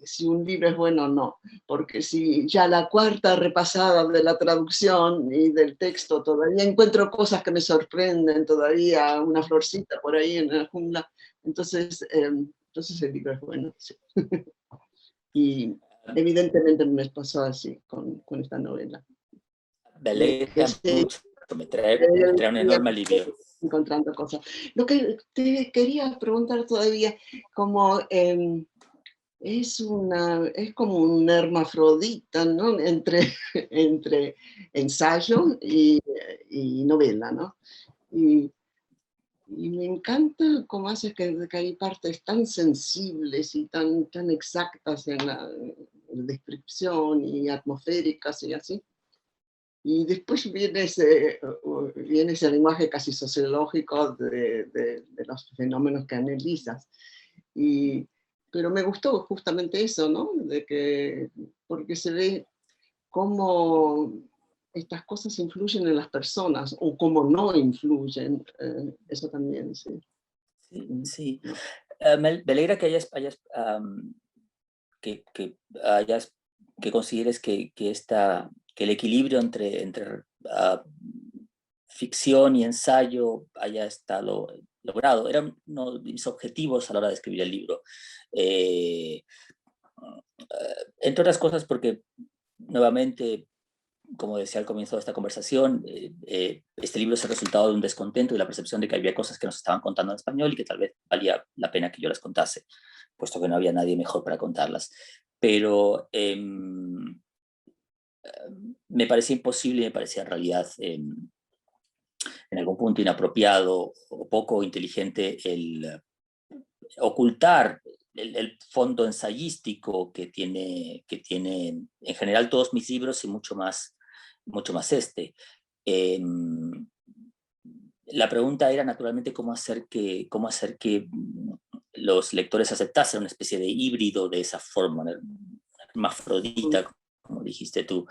si un libro es bueno o no, porque si ya la cuarta repasada de la traducción y del texto todavía encuentro cosas que me sorprenden, todavía una florcita por ahí en la jungla, entonces el libro es bueno. Sí. Y evidentemente me pasó así con esta novela. Me Me alegra quedé mucho, me trae un enorme alivio. encontrando cosas. Lo que te quería preguntar todavía, como es como un hermafrodita, ¿no? Entre ensayo y novela, ¿no? Y, y me encanta cómo haces que hay partes tan sensibles y tan exactas en la descripción y atmosféricas y así. Y después viene ese lenguaje casi sociológico de los fenómenos que analizas. Pero me gustó justamente eso, ¿no? Porque se ve cómo estas cosas influyen en las personas o cómo no influyen. Eso también, sí. Sí, sí. No. Me alegra que hayas que consideres que el equilibrio entre ficción y ensayo haya estado logrado. Era uno de mis objetivos a la hora de escribir el libro. Eh, entre otras cosas porque, nuevamente, como decía al comienzo de esta conversación, este libro es el resultado de un descontento y la percepción de que había cosas que nos estaban contando en español y que tal vez valía la pena que yo las contase, puesto que no había nadie mejor para contarlas. Pero me parecía imposible, me parecía en realidad en algún punto inapropiado o poco inteligente el ocultar el fondo ensayístico que tiene en general todos mis libros y mucho más este. La pregunta era naturalmente cómo hacer que los lectores aceptasen una especie de híbrido de esa forma, una hermafrodita, como dijiste tú.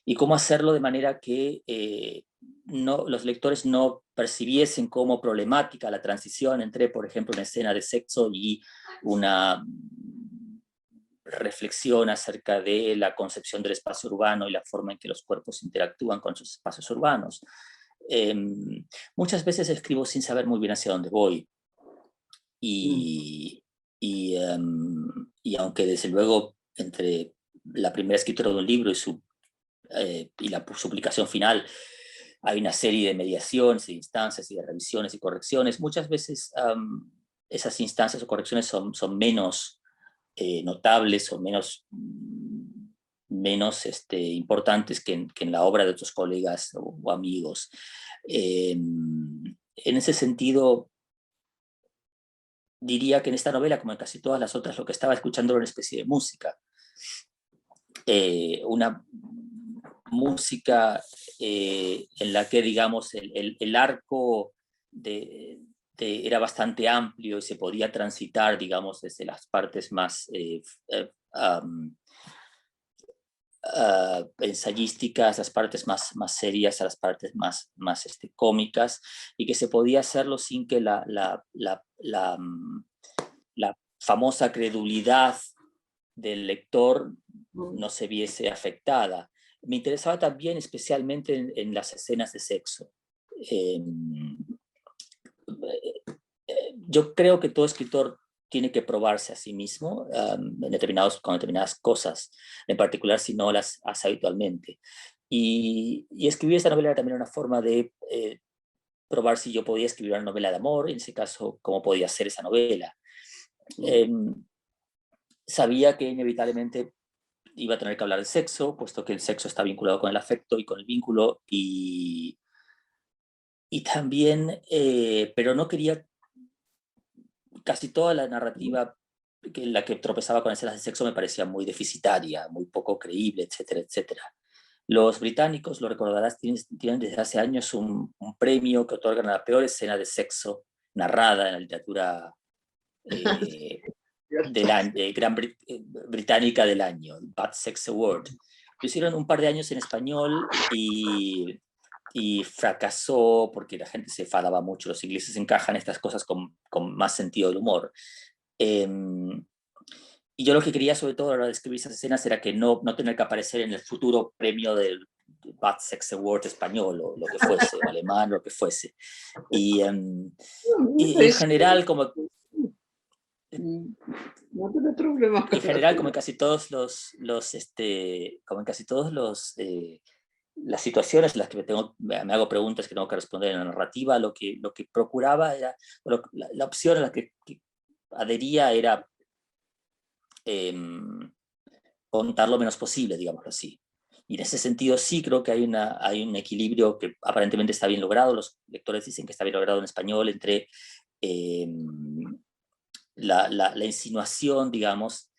Y cómo hacerlo de manera que los lectores no percibiesen como problemática la transición entre, por ejemplo, una escena de sexo y una reflexión acerca de la concepción del espacio urbano y la forma en que los cuerpos interactúan con sus espacios urbanos. Muchas veces escribo sin saber muy bien hacia dónde voy. Y aunque desde luego entre la primera escritura de un libro y su publicación final hay una serie de mediaciones, de instancias y de revisiones y correcciones, muchas veces esas instancias o correcciones son menos notables o menos importantes que en la obra de otros colegas o amigos. En ese sentido, diría que en esta novela, como en casi todas las otras, lo que estaba escuchando era una especie de música. Una música en la que, digamos, el arco era bastante amplio y se podía transitar, digamos, desde las partes más ensayísticas, las partes más serias, a las partes más cómicas, y que se podía hacerlo sin que la famosa credulidad del lector no se viese afectada. Me interesaba también especialmente en las escenas de sexo. Yo creo que todo escritor tiene que probarse a sí mismo con determinadas cosas, en particular si no las hace habitualmente. Y escribir esta novela era también una forma de probar si yo podía escribir una novela de amor, en ese caso, cómo podía ser esa novela. Sabía que inevitablemente iba a tener que hablar de sexo, puesto que el sexo está vinculado con el afecto y con el vínculo, y también, pero no quería, casi toda la narrativa en la que tropezaba con escenas de sexo me parecía muy deficitaria, muy poco creíble, etcétera, etcétera. Los británicos, lo recordarás, tienen desde hace años un premio que otorgan a la peor escena de sexo narrada en la literatura británica del año, Bad Sex Award. Lo hicieron un par de años en español y fracasó porque la gente se enfadaba mucho. Los ingleses encajan estas cosas con más sentido del humor. Y yo lo que quería sobre todo a la hora de escribir esas escenas era que no tener que aparecer en el futuro premio del Bad Sex Award español o lo que fuese, o alemán, lo que fuese. Y en general, como... No tiene problemas. En general, como en casi todos las situaciones en las que me hago preguntas que tengo que responder en la narrativa, lo que procuraba era, la opción a la que adhería era contar lo menos posible, digámoslo así. Y en ese sentido sí creo que hay un equilibrio que aparentemente está bien logrado. Los lectores dicen que está bien logrado en español entre la insinuación, digamos,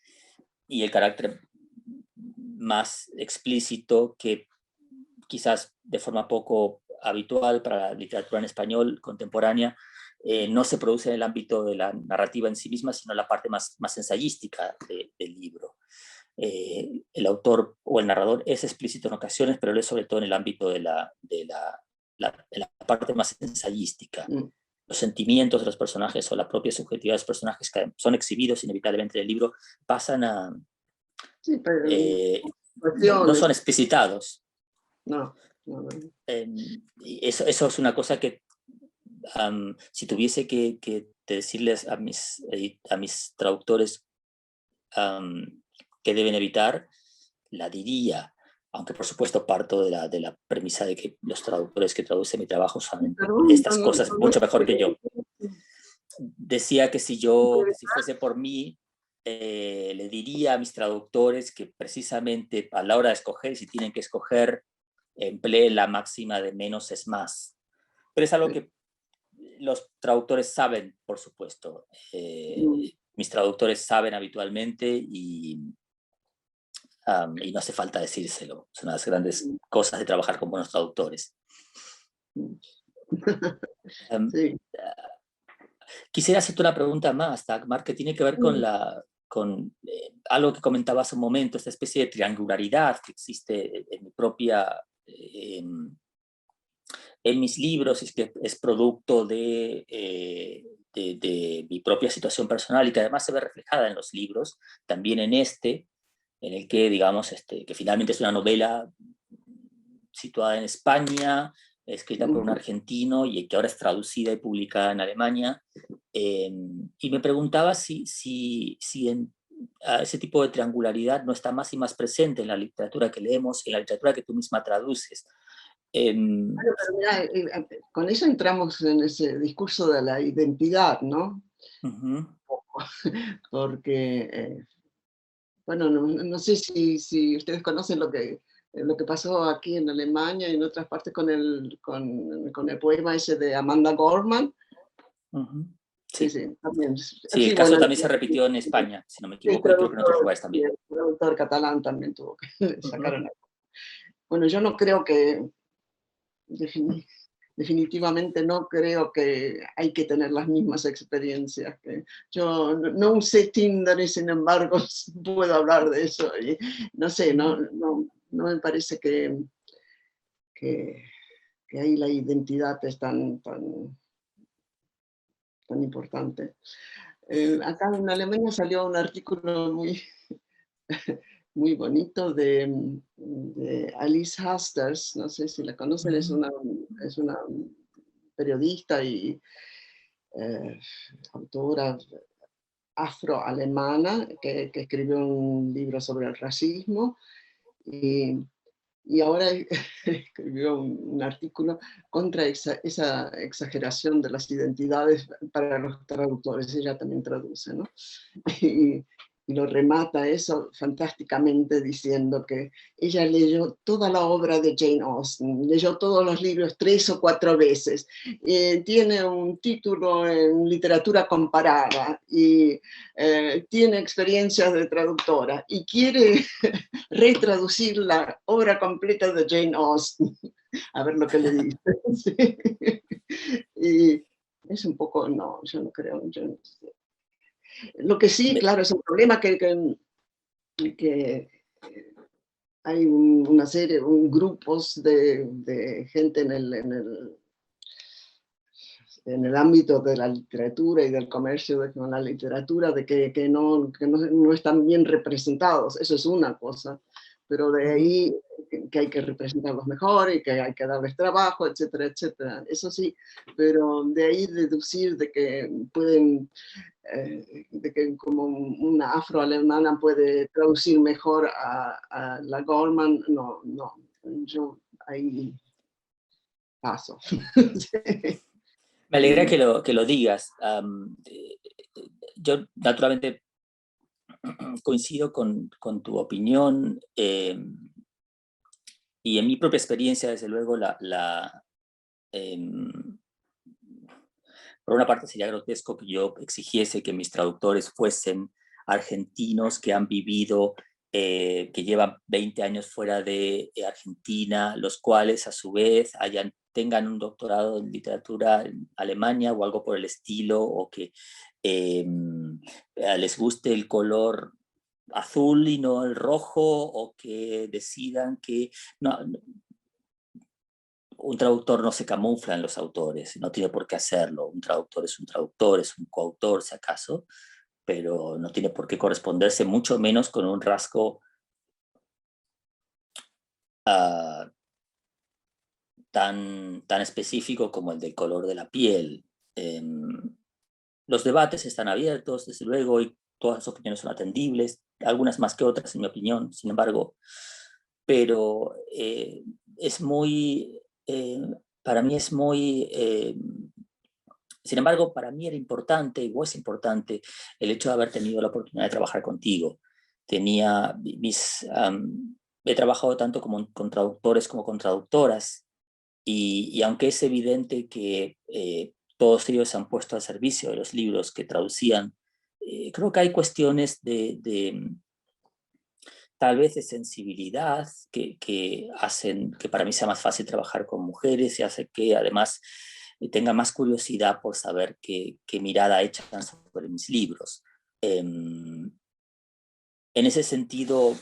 y el carácter más explícito que quizás de forma poco habitual para la literatura en español contemporánea no se produce en el ámbito de la narrativa en sí misma, sino en la parte más ensayística del libro. El autor o el narrador es explícito en ocasiones, pero lo es sobre todo en el ámbito de la parte más ensayística. Los sentimientos de los personajes o la propia subjetividad de los personajes que son exhibidos inevitablemente en el libro pasan a... Sí, pero no son explicitados. No. Eso es una cosa que si tuviese que decirles a mis traductores que deben evitar, la diría, aunque por supuesto parto de la premisa de que los traductores que traducen mi trabajo saben estas cosas mucho mejor que yo. Decía que si fuese por mí, le diría a mis traductores que precisamente a la hora de escoger, si tienen que escoger emplee la máxima de menos es más. Pero es algo que los traductores saben, por supuesto. Mis traductores saben habitualmente y no hace falta decírselo. Son las grandes cosas de trabajar con buenos traductores. Sí. Quisiera hacerte una pregunta más, Dagmar, que tiene que ver con, algo que comentaba hace un momento, esta especie de triangularidad que existe en mi propia... en mis libros, es que es producto de mi propia situación personal y que además se ve reflejada en los libros, también en en el que, digamos, que finalmente es una novela situada en España, escrita por un argentino y que ahora es traducida y publicada en Alemania. Y me preguntaba si ese tipo de triangularidad no está más y más presente en la literatura que leemos, en la literatura que tú misma traduces. Bueno, pero mira, con eso entramos en ese discurso de la identidad, ¿no? Porque, bueno, no sé si ustedes conocen lo que pasó aquí en Alemania y en otras partes con el poema ese de Amanda Gorman. Sí, sí, también. Sí, el caso bueno, también se repitió en España, si no me equivoco, y creo que en otros lugares también. El traductor catalán también tuvo que sacar una. Bueno, yo no creo que, definitivamente no creo que hay que tener las mismas experiencias. Yo no usé Tinder y sin embargo puedo hablar de eso. Y, no sé, no me parece que ahí la identidad es tan importante. Acá en Alemania salió un artículo muy bonito de Alice Hasters, no sé si la conocen, es una periodista y autora afroalemana que escribió un libro sobre el racismo y ahora escribió un artículo contra esa exageración de las identidades para los traductores. Ella también traduce, ¿no? Y lo remata eso fantásticamente diciendo que ella leyó toda la obra de Jane Austen, leyó todos los libros 3 o 4 veces, tiene un título en literatura comparada y tiene experiencias de traductora y quiere retraducir la obra completa de Jane Austen, a ver lo que le dice. Sí. Y es un poco, no, yo no creo, yo no sé. Lo que sí, claro, es un problema que hay una serie, grupos de gente en el ámbito de la literatura y del comercio con la literatura, de que no están bien representados. Eso es una cosa, pero de ahí que hay que representarlos mejor y que hay que darles trabajo, etcétera, etcétera. Eso sí, pero de ahí deducir de que pueden... de que como una afroalemana puede traducir mejor a la Gorman, no, yo ahí paso. Sí. Me alegra que lo digas. Yo naturalmente coincido con tu opinión y en mi propia experiencia, desde luego, por una parte sería grotesco que yo exigiese que mis traductores fuesen argentinos que han vivido, que llevan 20 años fuera de Argentina, los cuales a su vez tengan un doctorado en literatura en Alemania o algo por el estilo, o que les guste el color azul y no el rojo, o que decidan que... un traductor no se camufla en los autores, no tiene por qué hacerlo. Un traductor, es un coautor, si acaso, pero no tiene por qué corresponderse, mucho menos con un rasgo tan específico como el del color de la piel. Los debates están abiertos, desde luego, y todas las opiniones son atendibles, algunas más que otras, en mi opinión, sin embargo, pero es muy... para mí es muy... sin embargo, para mí era importante, o es importante, el hecho de haber tenido la oportunidad de trabajar contigo. Tenía he trabajado tanto con traductores como con traductoras, y aunque es evidente que todos ellos se han puesto al servicio de los libros que traducían, creo que hay cuestiones tal vez de sensibilidad que hacen que para mí sea más fácil trabajar con mujeres, y hace que además tenga más curiosidad por saber qué mirada echan sobre mis libros. En ese sentido,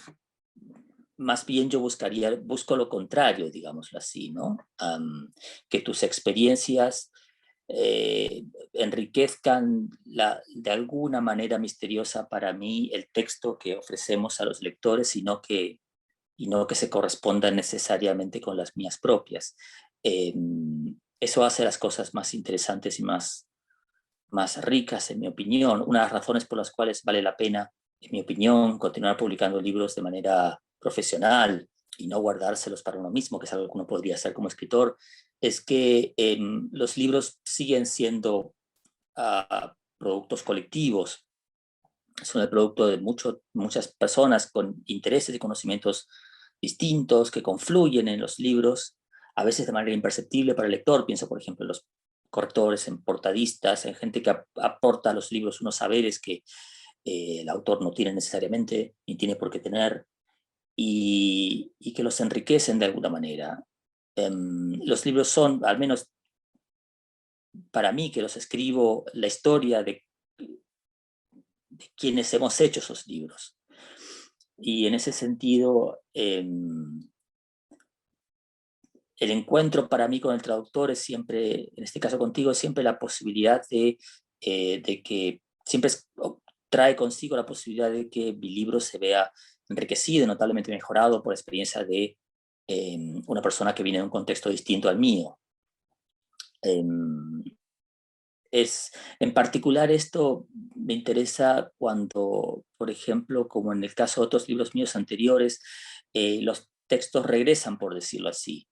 más bien yo busco lo contrario, digámoslo así, ¿no? Que tus experiencias enriquezcan de alguna manera misteriosa para mí el texto que ofrecemos a los lectores, y no que se correspondan necesariamente con las mías propias. Eso hace las cosas más interesantes y más ricas, en mi opinión. Una de las razones por las cuales vale la pena, en mi opinión, continuar publicando libros de manera profesional y no guardárselos para uno mismo, que es algo que uno podría hacer como escritor, es que los libros siguen siendo productos colectivos. Son el producto de muchas personas con intereses y conocimientos distintos que confluyen en los libros, a veces de manera imperceptible para el lector. Pienso, por ejemplo, en los correctores, en portadistas, en gente que aporta a los libros unos saberes que el autor no tiene necesariamente, ni tiene por qué tener, y que los enriquecen de alguna manera. Los libros son, al menos para mí, que los escribo, la historia de quienes hemos hecho esos libros. Y en ese sentido, el encuentro para mí con el traductor es siempre, en este caso contigo, es siempre la posibilidad de que siempre trae consigo la posibilidad de que mi libro se vea enriquecido, notablemente mejorado por la experiencia de una persona que viene de un contexto distinto al mío. En particular, esto me interesa cuando, por ejemplo, como en el caso de otros libros míos anteriores, los textos regresan, por decirlo así.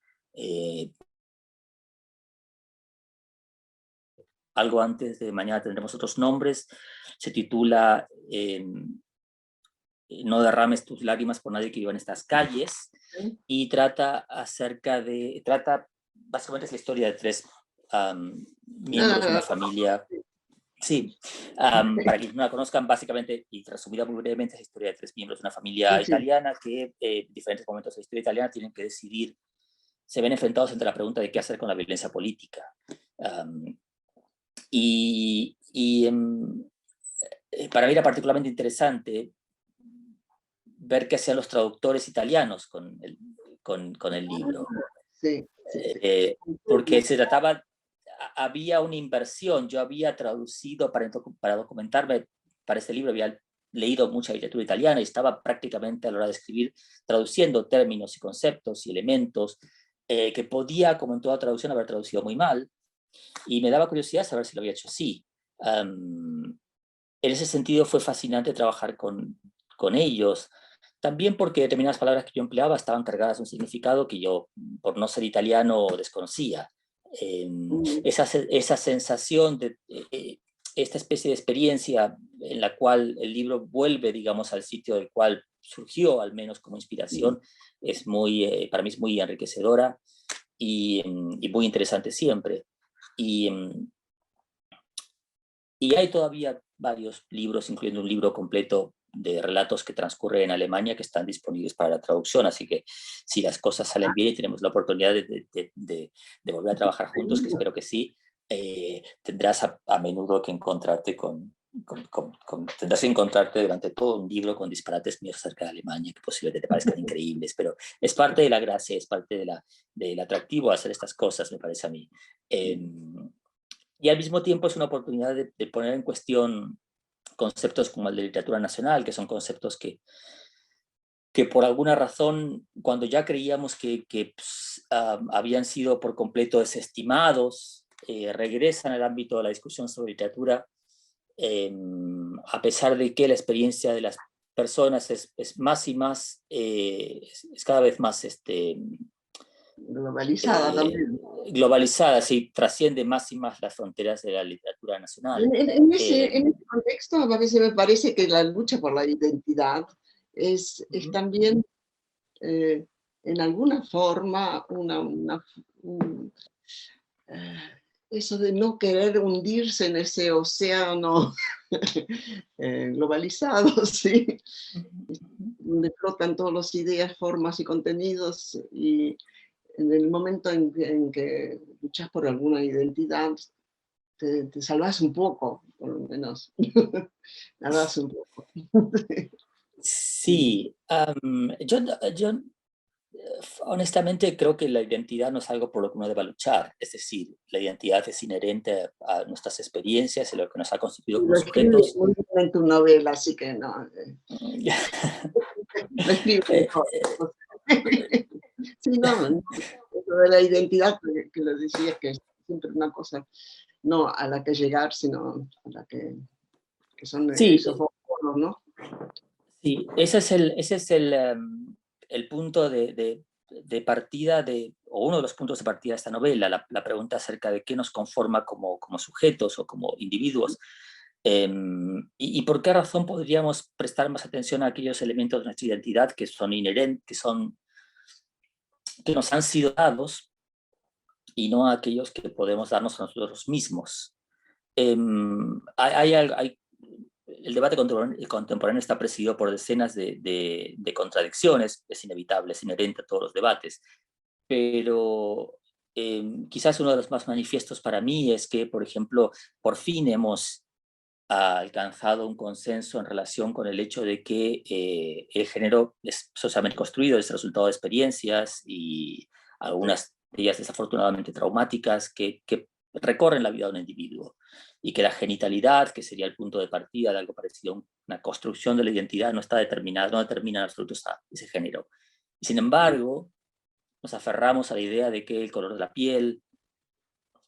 Algo antes de Mañana tendremos otros nombres, se titula No derrames tus lágrimas por nadie que viva en estas calles, y trata básicamente es la historia de tres miembros de una familia. Sí, para quienes no la conozcan, básicamente, y resumida muy brevemente, es la historia de tres miembros de una familia italiana que en diferentes momentos de la historia italiana tienen que decidir, se ven enfrentados ante la pregunta de qué hacer con la violencia política. Para mí era particularmente interesante ver qué hacían los traductores italianos con el libro. Sí, porque se trataba, había una inversión. Yo había traducido para documentarme para este libro, había leído mucha literatura italiana y estaba prácticamente a la hora de escribir traduciendo términos y conceptos y elementos que podía, como en toda traducción, haber traducido muy mal, y me daba curiosidad saber si lo había hecho así. En ese sentido fue fascinante trabajar con ellos, también porque determinadas palabras que yo empleaba estaban cargadas de un significado que yo, por no ser italiano, desconocía. Esa sensación de esta especie de experiencia en la cual el libro vuelve, digamos, al sitio del cual surgió, al menos como inspiración, es para mí es muy enriquecedora y muy interesante siempre. Y hay todavía varios libros, incluyendo un libro completo de relatos que transcurren en Alemania, que están disponibles para la traducción, así que si las cosas salen bien y tenemos la oportunidad de volver a trabajar juntos, que espero que sí, tendrás a menudo que encontrarte tendrás que encontrarte durante todo un libro con disparates míos acerca de Alemania, que posiblemente te parezcan increíbles, pero es parte de la gracia, es parte del atractivo de hacer estas cosas, me parece a mí. Y al mismo tiempo es una oportunidad de poner en cuestión conceptos como el de literatura nacional, que son conceptos que por alguna razón, cuando ya creíamos que habían sido por completo desestimados, regresan al ámbito de la discusión sobre literatura, a pesar de que la experiencia de las personas es más y más, es cada vez más globalizada también. Globalizada, sí, trasciende más y más las fronteras de la literatura nacional. En ese contexto, a veces me parece que la lucha por la identidad es también en alguna forma eso de no querer hundirse en ese océano globalizado, ¿sí? Donde flotan todas las ideas, formas y contenidos, y en el momento en que luchas por alguna identidad, te salvas un poco, por lo menos. Nadas un poco. Sí, yo honestamente creo que la identidad no es algo por lo que uno deba luchar, es decir, la identidad es inherente a nuestras experiencias y lo que nos ha constituido como Lo escribes sujetos. muy bien en tu novela, así que no. Lo escribes Eh, mejor. Sí, no, eso de la identidad que lo decías, que es siempre una cosa no a la que llegar, sino a la que son Sí, esos dos polos, ¿no? sí, ese es el punto de partida, o uno de los puntos de partida de esta novela, la pregunta acerca de qué nos conforma como sujetos o como individuos. Y por qué razón podríamos prestar más atención a aquellos elementos de nuestra identidad que son inherentes, que nos han sido dados, y no a aquellos que podemos darnos a nosotros mismos. El debate contemporáneo está presidido por decenas de contradicciones, es inevitable, es inherente a todos los debates, pero quizás uno de los más manifiestos para mí es que, por ejemplo, por fin hemos alcanzado un consenso en relación con el hecho de que el género es socialmente construido, es el resultado de experiencias, y algunas de ellas desafortunadamente traumáticas, que recorren la vida de un individuo, y que la genitalidad, que sería el punto de partida de algo parecido a una construcción de la identidad, no está determinada, no determina en absoluto ese género. Y sin embargo, nos aferramos a la idea de que el color de la piel,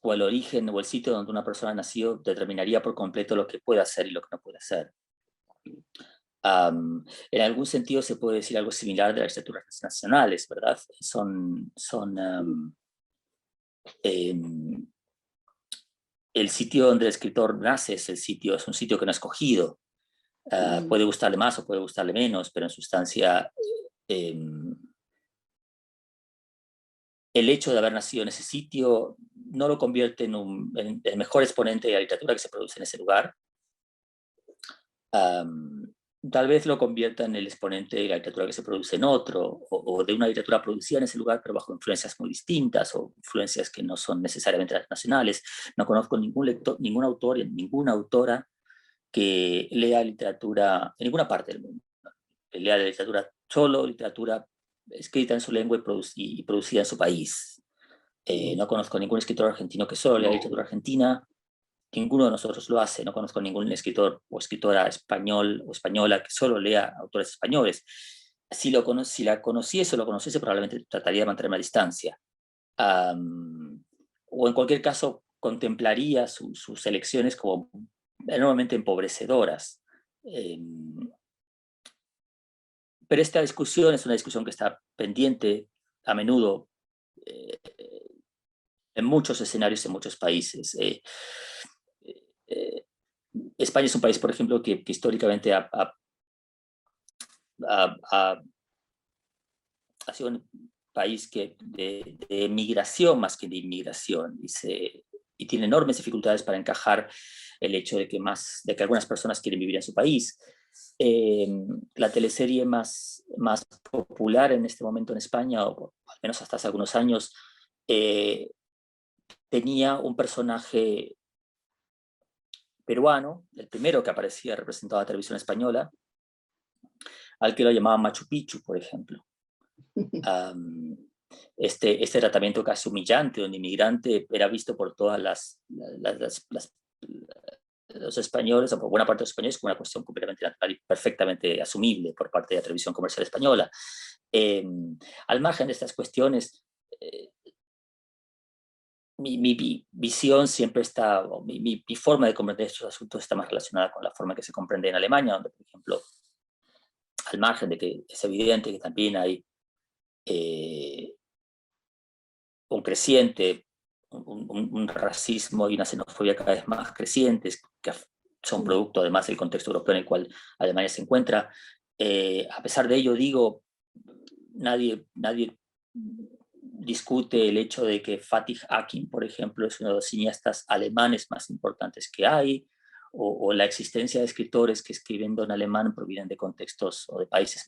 o el origen o el sitio donde una persona nació, determinaría por completo lo que puede hacer y lo que no puede hacer. En algún sentido se puede decir algo similar de las literaturas nacionales, ¿verdad? El sitio donde el escritor nace es un sitio que no ha escogido. Puede gustarle más o puede gustarle menos, pero en sustancia el hecho de haber nacido en ese sitio no lo convierte en el mejor exponente de la literatura que se produce en ese lugar. Tal vez lo convierta en el exponente de la literatura que se produce en otro, o de una literatura producida en ese lugar, pero bajo influencias muy distintas, o influencias que no son necesariamente las nacionales. No conozco ningún autor y ninguna autora que lea literatura en ninguna parte del mundo, que lea la literatura, solo literatura escrita en su lengua y producida en su país. No conozco ningún escritor argentino que solo lea literatura argentina. Ninguno de nosotros lo hace. No conozco ningún escritor o escritora español o española que solo lea autores españoles. Si la conociese o lo conociese, probablemente trataría de mantenerme a distancia. O en cualquier caso, contemplaría sus elecciones como enormemente empobrecedoras. Pero esta discusión es una discusión que está pendiente a menudo en muchos escenarios, en muchos países. España es un país, por ejemplo, que históricamente ha sido un país de migración más que de inmigración, y tiene enormes dificultades para encajar el hecho de que algunas personas quieren vivir en su país. La teleserie más popular en este momento en España, o al menos hasta hace algunos años, tenía un personaje peruano, el primero que aparecía representado a la televisión española, al que lo llamaban Machu Picchu, por ejemplo. Este tratamiento casi humillante de un inmigrante era visto por todas los españoles, o por buena parte de los españoles, como una cuestión completamente natural y perfectamente asumible por parte de la televisión comercial española. Al margen de estas cuestiones, mi visión siempre está, o mi forma de comprender estos asuntos está más relacionada con la forma que se comprende en Alemania, donde, por ejemplo, al margen de que es evidente que también hay un racismo y una xenofobia cada vez más crecientes, que son producto además del contexto europeo en el cual Alemania se encuentra. A pesar de ello, digo, nadie discute el hecho de que Fatih Akin, por ejemplo, es uno de los cineastas alemanes más importantes que hay, o la existencia de escritores que escribiendo en alemán provienen de contextos o de países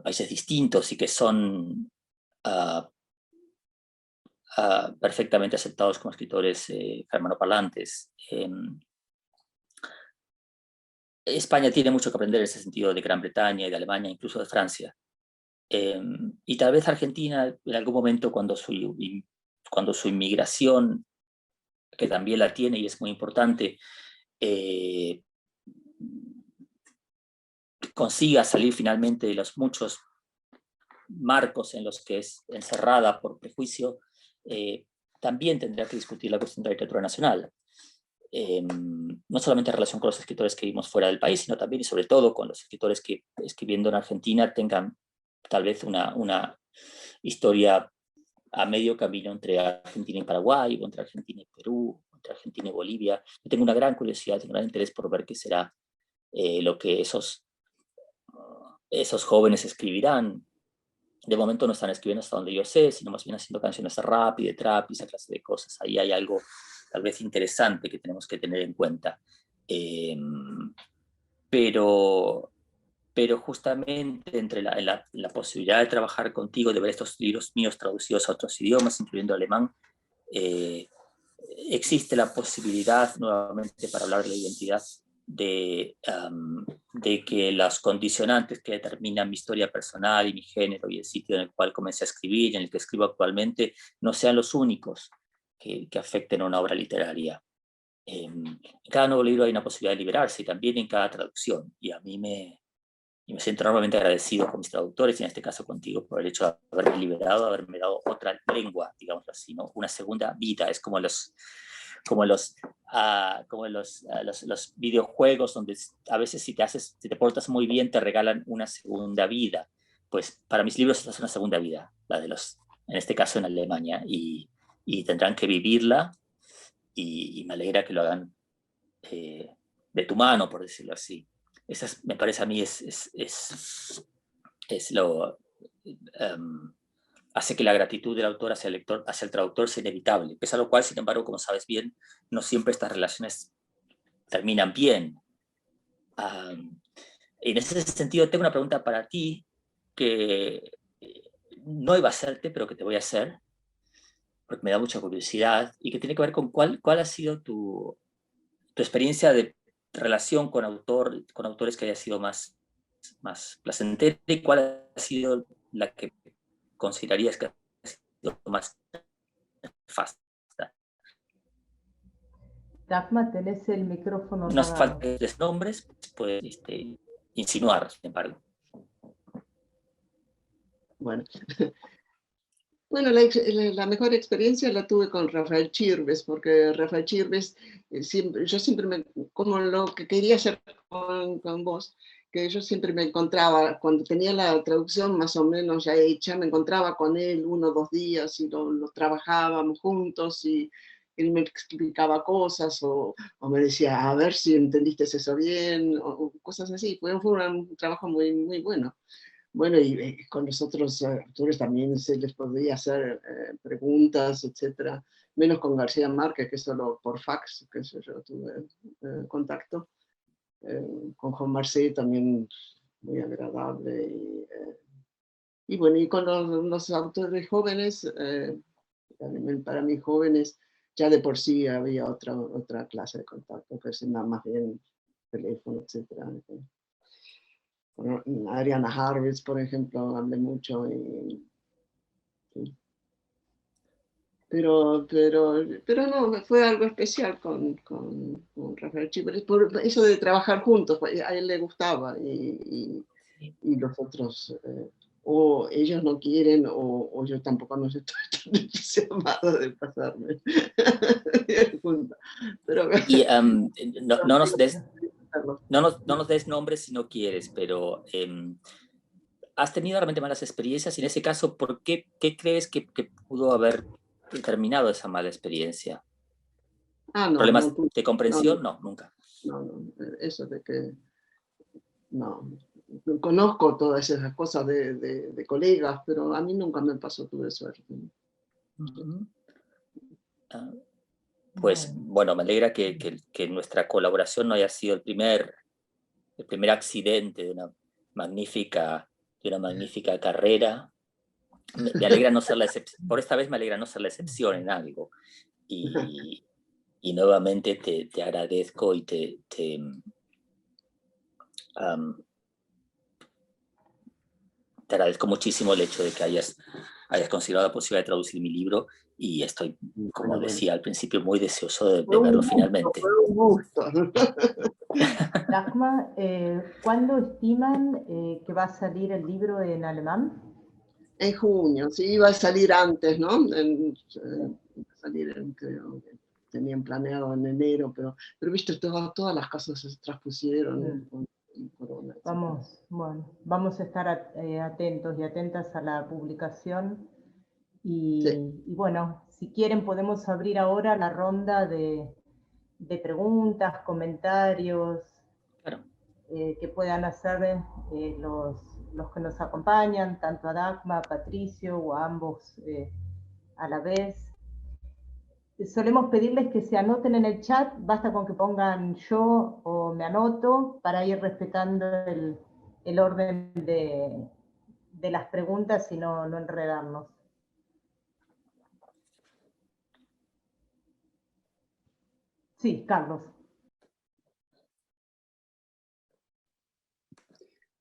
países distintos y que son perfectamente aceptados como escritores germanoparlantes. España tiene mucho que aprender en ese sentido de Gran Bretaña y de Alemania, incluso de Francia. Y tal vez Argentina, en algún momento, cuando su inmigración, que también la tiene y es muy importante, consiga salir finalmente de los muchos marcos en los que es encerrada por prejuicio, también tendrá que discutir la cuestión de la literatura nacional. No solamente en relación con los escritores que vivimos fuera del país, sino también y sobre todo con los escritores que, escribiendo en Argentina, tengan tal vez una historia a medio camino entre Argentina y Paraguay, o entre Argentina y Perú, o entre Argentina y Bolivia. Yo tengo una gran curiosidad, tengo un gran interés por ver qué será lo que esos jóvenes escribirán. De momento no están escribiendo hasta donde yo sé, sino más bien haciendo canciones de rap y de trap y esa clase de cosas. Ahí hay algo tal vez interesante que tenemos que tener en cuenta. Pero justamente entre la posibilidad de trabajar contigo, de ver estos libros míos traducidos a otros idiomas, incluyendo alemán, existe la posibilidad, nuevamente, para hablar de la identidad, de que los condicionantes que determinan mi historia personal y mi género y el sitio en el cual comencé a escribir, en el que escribo actualmente, no sean los únicos que afecten a una obra literaria. En cada nuevo libro hay una posibilidad de liberarse, y también en cada traducción, y me siento enormemente agradecido con mis traductores, y en este caso contigo, por el hecho de haberme liberado, haberme dado otra lengua, digamos así, ¿no? Una segunda vida. Es como los videojuegos, donde a veces si te portas muy bien te regalan una segunda vida. Pues para mis libros esta es una segunda vida, la de en este caso en Alemania, y tendrán que vivirla, y me alegra que lo hagan de tu mano, por decirlo así. Me parece a mí es lo hace que la gratitud del autor hacia el lector, hacia el traductor, sea inevitable, pese a lo cual, sin embargo, como sabes bien, no siempre estas relaciones terminan bien. En ese sentido, tengo una pregunta para ti que no iba a hacerte, pero que te voy a hacer, porque me da mucha curiosidad, y que tiene que ver con cuál ha sido tu experiencia de relación con autores que haya sido más placentera, y cuál ha sido la que considerarías que ha sido más nefasta. Dagmar, tenés el micrófono No hace apagado. falta nombres, puedes insinuar, sin embargo. Bueno, bueno, la mejor experiencia la tuve con Rafael Chirves, porque Rafael Chirves, yo siempre como lo que quería hacer con vos, que yo siempre me encontraba, cuando tenía la traducción más o menos ya hecha, me encontraba con él 1 o 2 días y lo trabajábamos juntos, y él me explicaba cosas, o me decía, a ver si entendiste eso bien, o cosas así. Fue un trabajo muy, muy bueno. Bueno, y con los otros actores también se les podía hacer preguntas, etcétera. Menos con García Márquez, que solo por fax, que eso yo tuve contacto. Con Juan Marcé también muy agradable. Y bueno, y con los autores jóvenes, para mí jóvenes, ya de por sí había otra clase de contacto, que es más bien teléfono, etcétera. Con Adriana Harvitz, por ejemplo, hablé mucho. Sí. Pero no, fue algo especial con Rafael Chirves, por eso de trabajar juntos, a él le gustaba, y los otros, o ellos no quieren, o yo tampoco no estoy tan entusiasmada de pasarme. Pero, Y no nos des nombres si no quieres, pero ¿has tenido realmente malas experiencias? Y en ese caso, ¿por qué crees que pudo haber terminado esa mala experiencia? no, ¿Problemas no, de comprensión? No, nunca. no, eso de que no, conozco todas esas cosas de colegas, pero a mí nunca me pasó, tuve suerte. Pues bueno, me alegra que nuestra colaboración no haya sido el primer accidente de una magnífica carrera. Me alegra no ser la excepción, por esta vez me alegra no ser la excepción en algo. Y nuevamente te agradezco y te agradezco muchísimo el hecho de que hayas considerado la posibilidad de traducir mi libro, y estoy, como decía al principio, muy deseoso de verlo finalmente. Fue un gusto. Dagmar, ¿cuándo estiman que va a salir el libro en alemán? En junio, sí, iba a salir antes, ¿no? Creo que tenían planeado en enero, pero viste, todas las cosas se traspusieron con corona. Vamos a estar atentos y atentas a la publicación. Y, Sí. y bueno, si quieren podemos abrir ahora la ronda de preguntas, comentarios, Claro. Que puedan hacer los que nos acompañan, tanto a Dagmar, a Patricio o a ambos a la vez. Solemos pedirles que se anoten en el chat, basta con que pongan yo o me anoto para ir respetando el orden de las preguntas y no enredarnos. Sí, Carlos.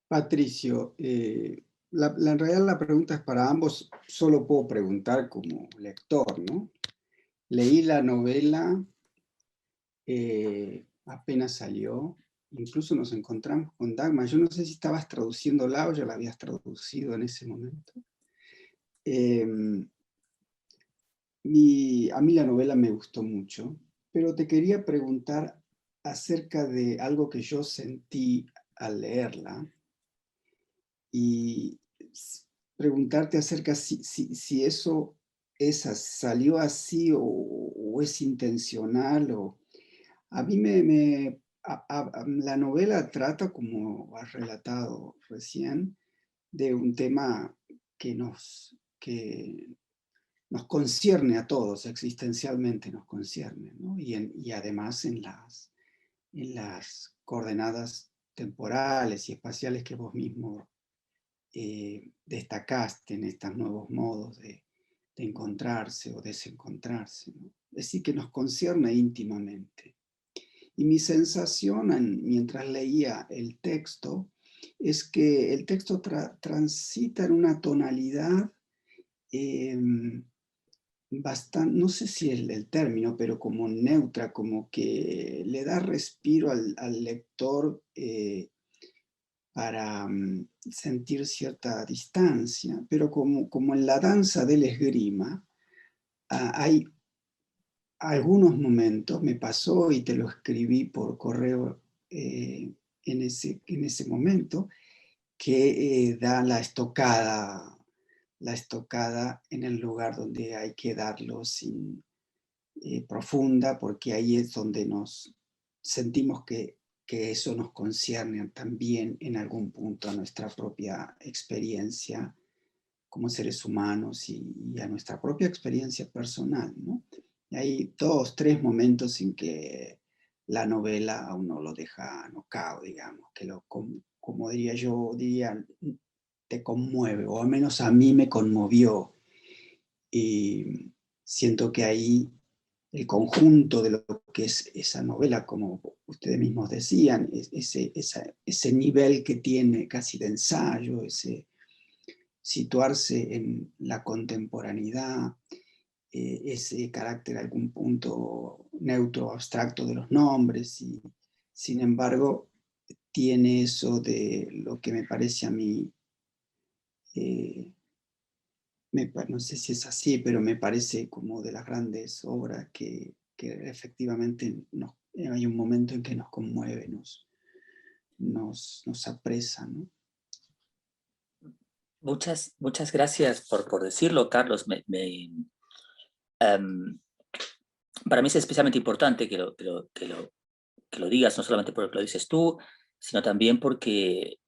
Patricio, en realidad la pregunta es para ambos, solo puedo preguntar como lector, ¿no? Leí la novela, apenas salió, incluso nos encontramos con Dagmar, yo no sé si estabas traduciéndola o ya la habías traducido en ese momento. A mí la novela me gustó mucho, pero te quería preguntar acerca de algo que yo sentí al leerla, y preguntarte acerca si eso salió así o es intencional. A mí la novela trata, como has relatado recién, de un tema que nos concierne a todos, existencialmente nos concierne, ¿no? Y además en las coordenadas temporales y espaciales que vos mismo destacaste en estos nuevos modos de encontrarse o desencontrarse, ¿no? Es decir, que nos concierne íntimamente. Y mi sensación mientras leía el texto es que el texto transita en una tonalidad bastante, no sé si es el término, pero como neutra, como que le da respiro al lector para sentir cierta distancia, pero como en la danza del esgrima, hay algunos momentos, me pasó y te lo escribí por correo en ese momento, que da la estocada en el lugar donde hay que darlo sin profunda, porque ahí es donde nos sentimos que eso nos concierne también en algún punto a nuestra propia experiencia como seres humanos y a nuestra propia experiencia personal, ¿no? Y hay 2, 3 momentos en que la novela a uno lo deja knockout, digamos, que como diría, te conmueve, o al menos a mí me conmovió. Y siento que ahí el conjunto de lo que es esa novela, como ustedes mismos decían, ese nivel que tiene casi de ensayo, ese situarse en la contemporaneidad, ese carácter a algún punto neutro, abstracto de los nombres, y sin embargo tiene eso de lo que me parece a mí, no sé si es así, pero me parece como de las grandes obras que efectivamente hay un momento en que nos conmueve, nos apresa, ¿no? Muchas gracias por decirlo, Carlos. Para mí es especialmente importante que lo digas, no solamente por lo que lo dices tú, sino también porque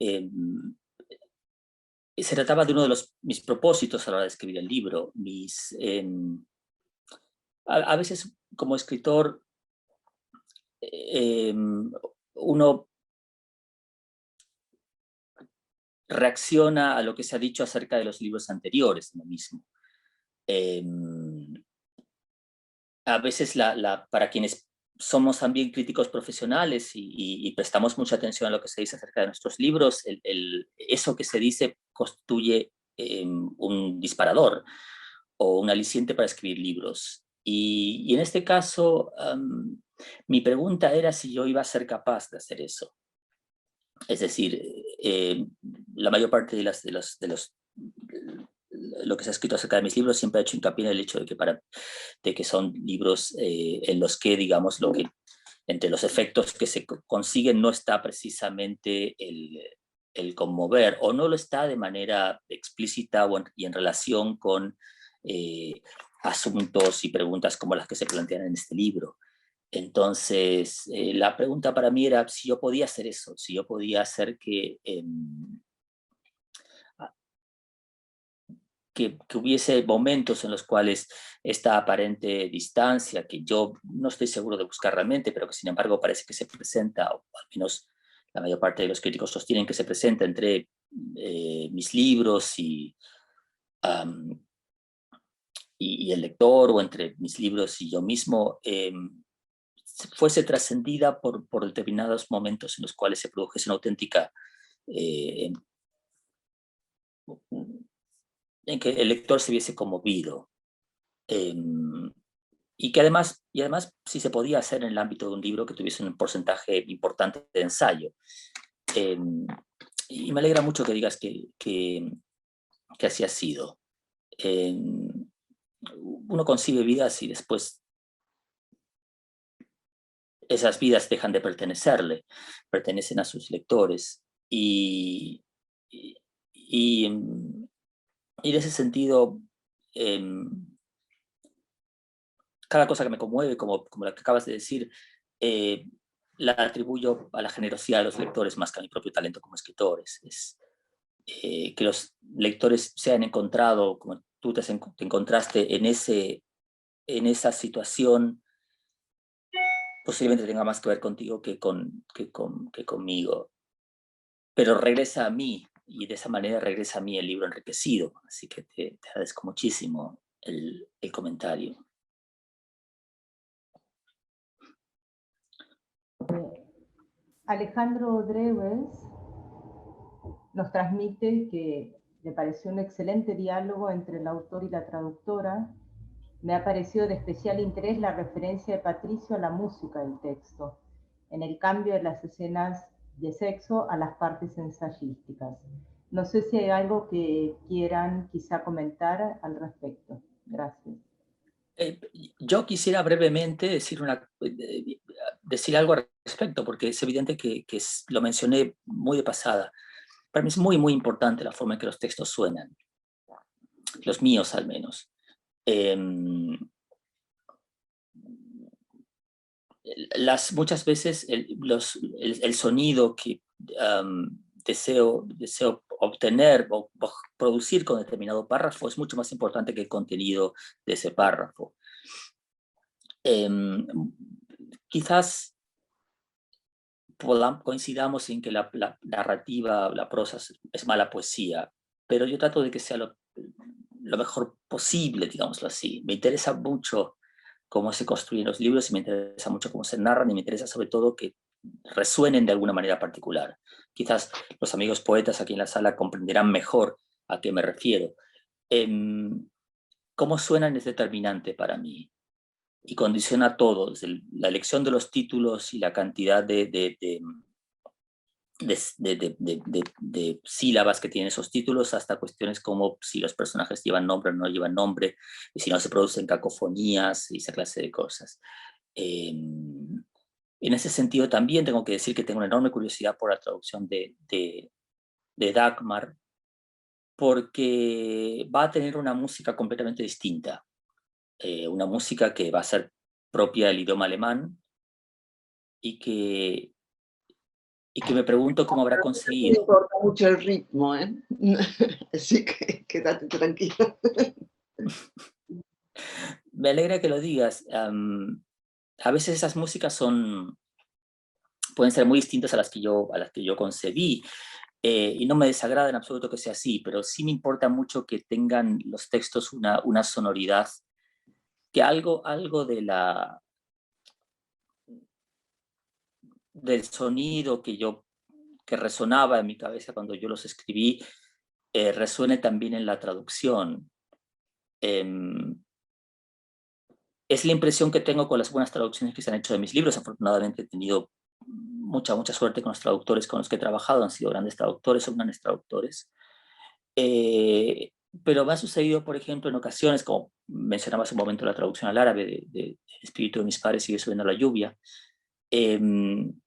se trataba de uno de mis propósitos a la hora de escribir el libro. A veces como escritor uno reacciona a lo que se ha dicho acerca de los libros anteriores de lo mismo. A veces para quienes somos también críticos profesionales y prestamos mucha atención a lo que se dice acerca de nuestros libros, eso que se dice constituye un disparador o un aliciente para escribir libros. Y en este caso, mi pregunta era si yo iba a ser capaz de hacer eso. Es decir, la mayor parte de lo que se ha escrito acerca de mis libros siempre ha hecho hincapié en el hecho de que son libros en los que, digamos, entre los efectos que se consiguen no está precisamente el conmover, o no lo está de manera explícita y en relación con asuntos y preguntas como las que se plantean en este libro. Entonces, la pregunta para mí era si yo podía hacer eso, si yo podía hacer que hubiese momentos en los cuales esta aparente distancia, que yo no estoy seguro de buscar realmente, pero que sin embargo parece que se presenta, o al menos la mayor parte de los críticos sostienen que se presenta entre mis libros y el lector, o entre mis libros y yo mismo, fuese trascendida por determinados momentos en los cuales se produjese una auténtica en que el lector se viese conmovido, y además si se podía hacer en el ámbito de un libro que tuviese un porcentaje importante de ensayo. Y me alegra mucho que digas que así ha sido. Uno concibe vidas y después esas vidas dejan de pertenecerle, pertenecen a sus lectores. Y en ese sentido, cada cosa que me conmueve, como la que acabas de decir, la atribuyo a la generosidad de los lectores más que a mi propio talento como escritores. Que los lectores se han encontrado, como tú te encontraste en esa situación, posiblemente tenga más que ver contigo que conmigo. Pero regresa a mí, y de esa manera regresa a mí el libro enriquecido. Así que te agradezco muchísimo el comentario. Alejandro Drewes nos transmite que le pareció un excelente diálogo entre el autor y la traductora. Me ha parecido de especial interés la referencia de Patricio a la música del texto, en el cambio de las escenas de sexo a las partes ensayísticas. No sé si hay algo que quieran quizá comentar al respecto. Gracias. Yo quisiera brevemente decir algo al respecto, porque es evidente que lo mencioné muy de pasada. Para mí es muy, muy importante la forma en que los textos suenan, los míos al menos. Muchas veces el sonido que deseo obtener o producir con determinado párrafo es mucho más importante que el contenido de ese párrafo. Quizás coincidamos en que la narrativa, la prosa es mala poesía, pero yo trato de que sea lo mejor posible, digámoslo así. Me interesa mucho cómo se construyen los libros, y me interesa mucho cómo se narran, y me interesa sobre todo que resuenen de alguna manera particular. Quizás los amigos poetas aquí en la sala comprenderán mejor a qué me refiero. Cómo suenan es determinante para mí y condiciona todo, desde la elección de los títulos y la cantidad de sílabas que tienen esos títulos, hasta cuestiones como si los personajes llevan nombre o no llevan nombre, y si no se producen cacofonías y esa clase de cosas. En ese sentido también tengo que decir que tengo una enorme curiosidad por la traducción de Dagmar, porque va a tener una música completamente distinta, una música que va a ser propia del idioma alemán, y que y que me pregunto cómo habrá Me conseguido. importa mucho el ritmo, ¿eh? Así que quédate tranquilo. Me alegra que lo digas. A veces esas músicas pueden ser muy distintas a las que yo concebí, y no me desagrada en absoluto que sea así, pero sí me importa mucho que tengan los textos una sonoridad, que algo del sonido que resonaba en mi cabeza cuando yo los escribí, resuene también en la traducción. Es la impresión que tengo con las buenas traducciones que se han hecho de mis libros. Afortunadamente he tenido mucha suerte con los traductores con los que he trabajado. Han sido grandes traductores, son grandes traductores. Pero me ha sucedido, por ejemplo, en ocasiones, como mencionaba hace un momento la traducción al árabe de El espíritu de mis padres sigue subiendo la lluvia. En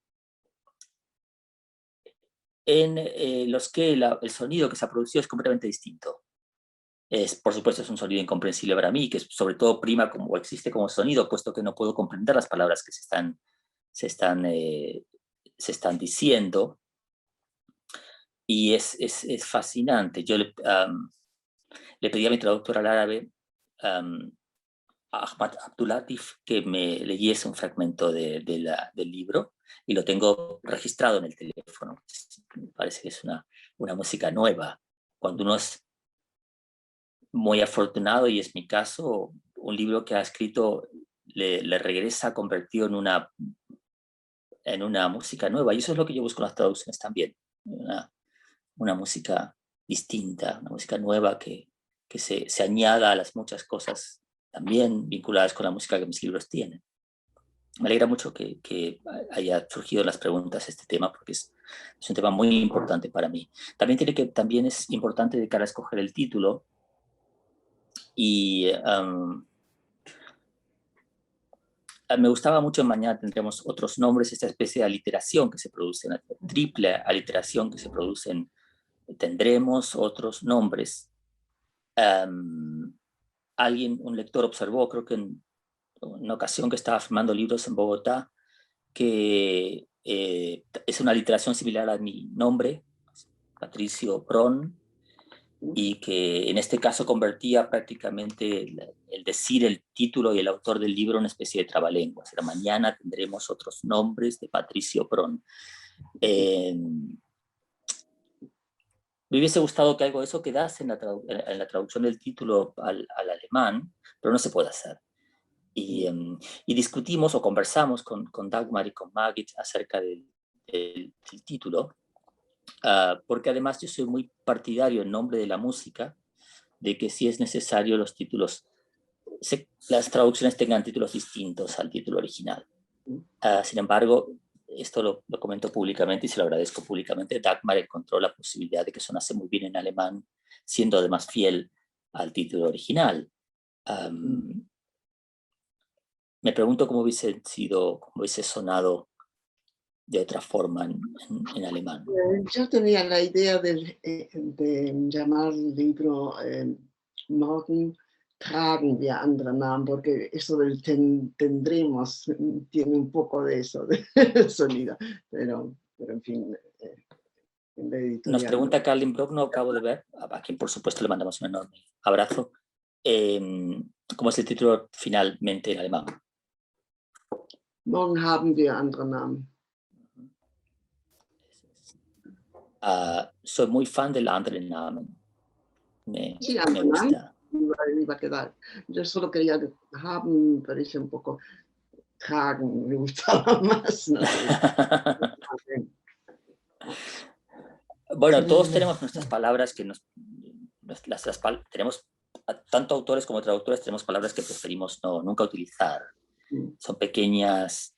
los que el sonido que se ha producido es completamente distinto. Por supuesto, es un sonido incomprensible para mí, que sobre todo prima como existe como sonido, puesto que no puedo comprender las palabras que se están diciendo. Y es fascinante. Yo le pedí a mi traductor al árabe, Ahmad Abdulatif, que me leyese un fragmento del libro, y lo tengo registrado en el teléfono. Me parece que es una música nueva. Cuando uno es muy afortunado, y es mi caso, un libro que ha escrito le regresa convertido en una música nueva, y eso es lo que yo busco en las traducciones también, una música distinta, una música nueva que se añada a las muchas cosas también vinculadas con la música que mis libros tienen. Me alegra mucho que haya surgido las preguntas a este tema, porque es un tema muy importante para mí. También es importante de cara a escoger el título, y me gustaba mucho. Mañana tendremos otros nombres, esta especie de aliteración que se produce, una triple aliteración que se produce tendremos otros nombres. Un lector observó, creo que en una ocasión que estaba firmando libros en Bogotá, que es una aliteración similar a mi nombre, Patricio Pron, y que en este caso convertía prácticamente el decir el título y el autor del libro en una especie de trabalenguas. Era mañana tendremos otros nombres de Patricio Pron. Me hubiese gustado que algo de eso quedase en la traducción del título al alemán, pero no se puede hacer. Y discutimos o conversamos con Dagmar y con Margit acerca del título, porque además yo soy muy partidario en nombre de la música de que si es necesario los títulos, las traducciones tengan títulos distintos al título original. Sin embargo, esto lo comento públicamente y se lo agradezco públicamente. Dagmar encontró la posibilidad de que sonase muy bien en alemán, siendo además fiel al título original. Me pregunto cómo hubiese sonado de otra forma en alemán. Yo tenía la idea de llamar el libro Morgen tragen wir andere Namen, porque eso del tendremos tiene un poco de eso, de sonido, pero en fin, en la editorial. Nos pregunta Carlin Brock, no acabo de ver, a quien por supuesto le mandamos un enorme abrazo. ¿Cómo es el título finalmente en alemán? Morgen haben wir andere Namen. Soy muy fan del anderen Namen. Me gusta. Iba a quedar. Yo solo quería haben, parece un poco tragen, me gustaba más. No sé. Bueno, todos tenemos nuestras palabras que tenemos, tanto autores como traductores, tenemos palabras que preferimos nunca utilizar. Son pequeños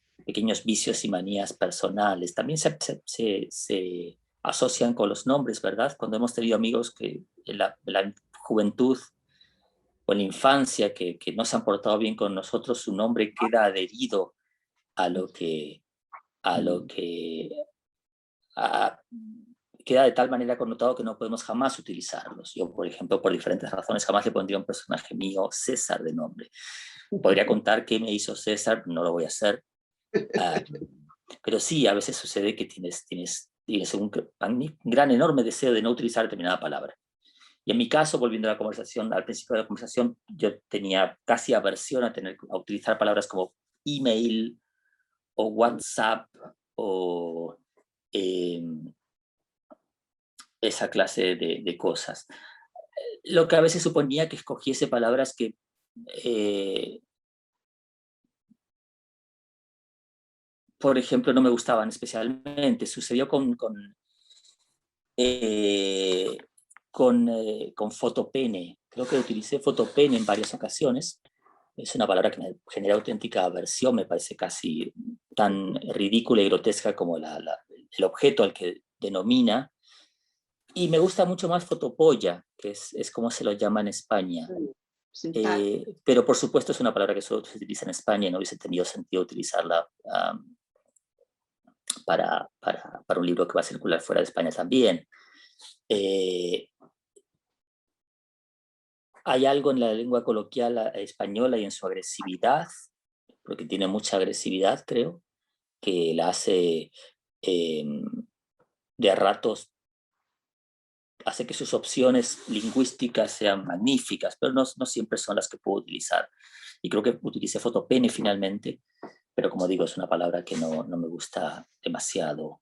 vicios y manías personales. También se asocian con los nombres, ¿verdad? Cuando hemos tenido amigos que en la juventud o en la infancia que no se han portado bien con nosotros, su nombre queda adherido queda de tal manera connotado que no podemos jamás utilizarlos. Yo, por ejemplo, por diferentes razones, jamás le pondría a un personaje mío César de nombre. Podría contar qué me hizo César, no lo voy a hacer. Pero sí, a veces sucede que tienes un gran, enorme deseo de no utilizar determinada palabra. Y en mi caso, volviendo a la conversación, al principio de la conversación, yo tenía casi aversión a utilizar palabras como email o WhatsApp o esa clase de cosas. Lo que a veces suponía que escogiese palabras que por ejemplo, no me gustaban especialmente. Sucedió con fotopene. Creo que utilicé fotopene en varias ocasiones. Es una palabra que me genera auténtica aversión, me parece casi tan ridícula y grotesca como el objeto al que denomina. Y me gusta mucho más fotopolla, que es como se lo llama en España. Pero por supuesto es una palabra que solo se utiliza en España y no hubiese tenido sentido utilizarla para un libro que va a circular fuera de España también. Hay algo en la lengua coloquial española y en su agresividad, porque tiene mucha agresividad, creo, que la hace de a ratos, hace que sus opciones lingüísticas sean magníficas, pero no siempre son las que puedo utilizar. Y creo que utilicé fotopene finalmente, pero como digo, es una palabra que no me gusta demasiado.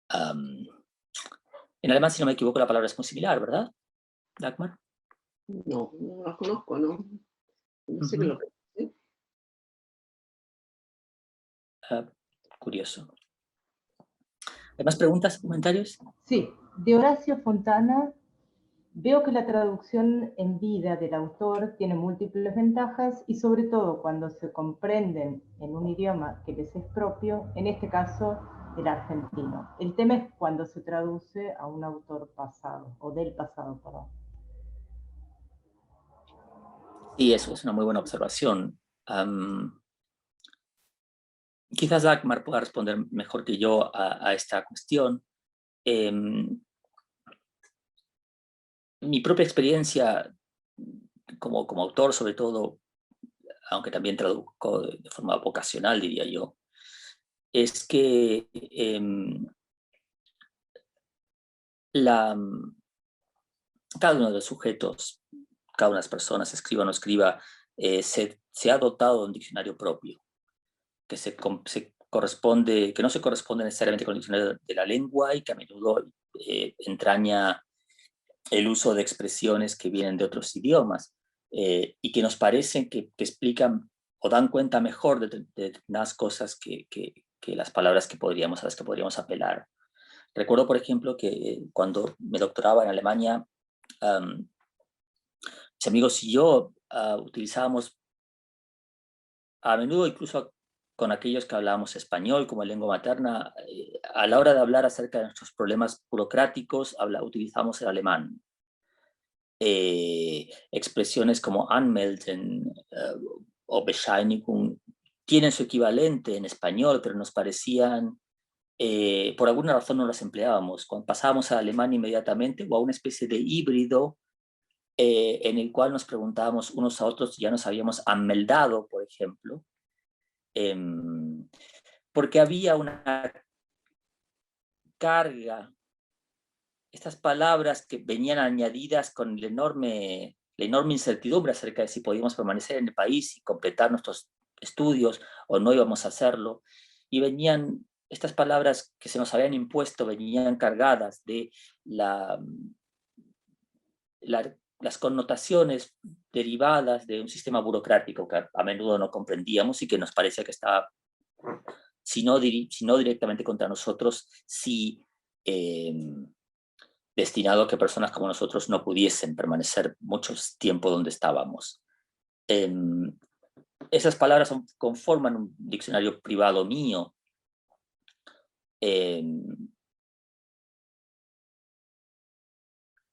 En alemán, si no me equivoco, la palabra es muy similar, ¿verdad, Dagmar? No, no la conozco, ¿no? No sé qué lo que es. Curioso. ¿Hay más preguntas, comentarios? Sí, de Horacio Fontana. Veo que la traducción en vida del autor tiene múltiples ventajas y sobre todo cuando se comprenden en un idioma que les es propio, en este caso el argentino. El tema es cuando se traduce a un autor pasado, o del pasado, perdón. Sí, eso es una muy buena observación. Quizás Dagmar pueda responder mejor que yo a esta cuestión. Mi propia experiencia como autor, sobre todo, aunque también traduzco de forma vocacional, diría yo, es que cada uno de los sujetos, cada una de las personas, escriba o no escriba, se ha dotado de un diccionario propio, que que no se corresponde necesariamente con el diccionario de la lengua y que a menudo entraña el uso de expresiones que vienen de otros idiomas y que nos parecen que explican o dan cuenta mejor de determinadas cosas que las palabras a las que podríamos apelar. Recuerdo, por ejemplo, que cuando me doctoraba en Alemania, mis amigos y yo utilizábamos a menudo, incluso con aquellos que hablábamos español como lengua materna, a la hora de hablar acerca de nuestros problemas burocráticos, utilizamos el alemán. Expresiones como anmelden o Bescheinigung tienen su equivalente en español, pero nos parecían, por alguna razón no las empleábamos. Cuando pasábamos al alemán inmediatamente, o a una especie de híbrido en el cual nos preguntábamos unos a otros si ya nos habíamos anmeldado, por ejemplo, porque había una carga, estas palabras que venían añadidas con la enorme incertidumbre acerca de si podíamos permanecer en el país y completar nuestros estudios o no íbamos a hacerlo, y venían estas palabras que se nos habían impuesto, venían cargadas de las connotaciones derivadas de un sistema burocrático que a menudo no comprendíamos y que nos parecía que estaba, si no directamente contra nosotros, sí destinado a que personas como nosotros no pudiesen permanecer mucho tiempo donde estábamos. Esas palabras conforman un diccionario privado mío.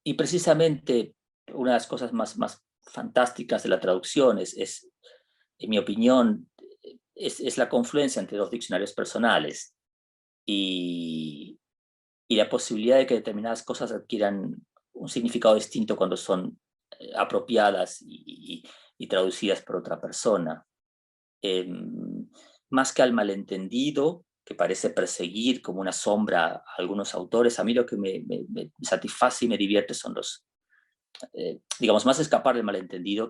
Y precisamente una de las cosas más fantásticas de la traducción es, en mi opinión, es la confluencia entre dos diccionarios personales y la posibilidad de que determinadas cosas adquieran un significado distinto cuando son apropiadas y traducidas por otra persona. Más que al malentendido, que parece perseguir como una sombra a algunos autores. A mí lo que me satisface y me divierte son los, digamos, más escapar del malentendido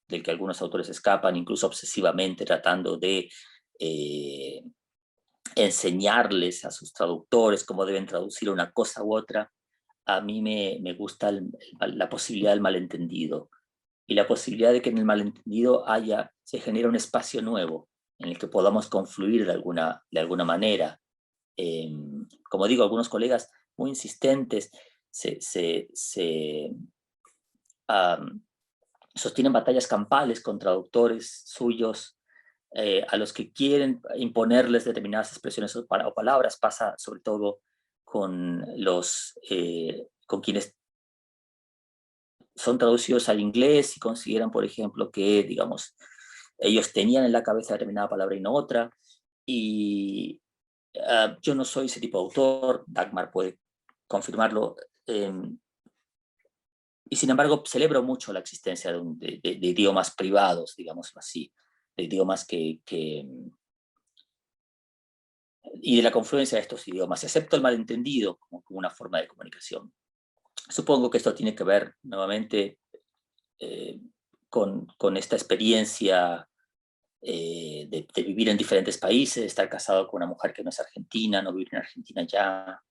del que algunos autores escapan, incluso obsesivamente tratando de enseñarles a sus traductores cómo deben traducir una cosa u otra. A mí me gusta la posibilidad del malentendido y la posibilidad de que en el malentendido se genere un espacio nuevo en el que podamos confluir de alguna manera. Como digo, algunos colegas muy insistentes sostienen batallas campales con traductores suyos a los que quieren imponerles determinadas expresiones o palabras. Pasa sobre todo con quienes son traducidos al inglés y consideran, por ejemplo, que, digamos, ellos tenían en la cabeza determinada palabra y no otra. Y yo no soy ese tipo de autor, Dagmar puede confirmarlo, y sin embargo celebro mucho la existencia de idiomas privados, digámoslo así, de idiomas y de la confluencia de estos idiomas, excepto el malentendido como una forma de comunicación. Supongo que esto tiene que ver nuevamente con esta experiencia de vivir en diferentes países, estar casado con una mujer que no es argentina, no vivir en Argentina ya.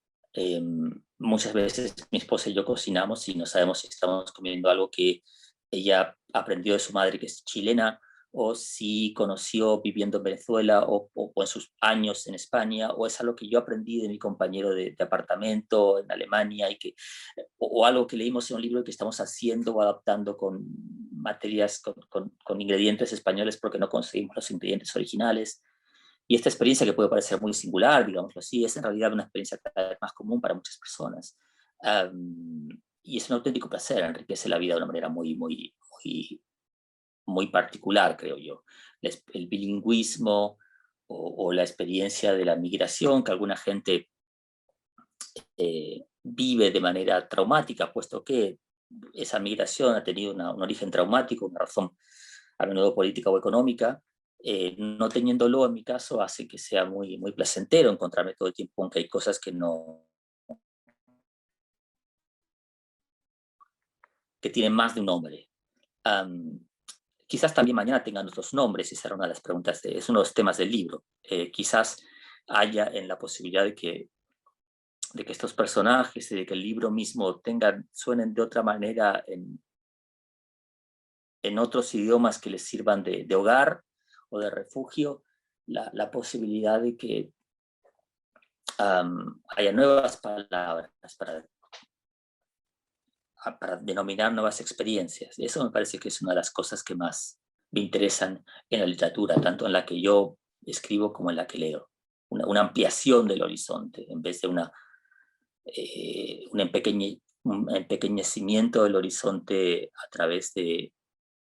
Muchas veces mi esposa y yo cocinamos y no sabemos si estamos comiendo algo que ella aprendió de su madre, que es chilena, o si conoció viviendo en Venezuela o en sus años en España, o es algo que yo aprendí de mi compañero de apartamento en Alemania, o algo que leímos en un libro que estamos haciendo o adaptando con materias, con ingredientes españoles porque no conseguimos los ingredientes originales. Y esta experiencia, que puede parecer muy singular, digámoslo así, es en realidad una experiencia cada vez más común para muchas personas. Y es un auténtico placer, enriquece la vida de una manera muy particular, creo yo. El bilingüismo o la experiencia de la migración, que alguna gente vive de manera traumática, puesto que esa migración ha tenido un origen traumático, una razón a menudo política o económica. No teniéndolo en mi caso hace que sea muy placentero encontrarme todo el tiempo, aunque hay cosas que tienen más de un nombre. Quizás también mañana tengan otros nombres, y será una de las preguntas, es uno de los temas del libro. Quizás haya en la posibilidad de que estos personajes y de que el libro mismo suenen de otra manera en otros idiomas que les sirvan de hogar o de refugio, la posibilidad de que haya nuevas palabras para denominar nuevas experiencias. Eso me parece que es una de las cosas que más me interesan en la literatura, tanto en la que yo escribo como en la que leo. Una ampliación del horizonte, en vez de un empequeñecimiento del horizonte a través de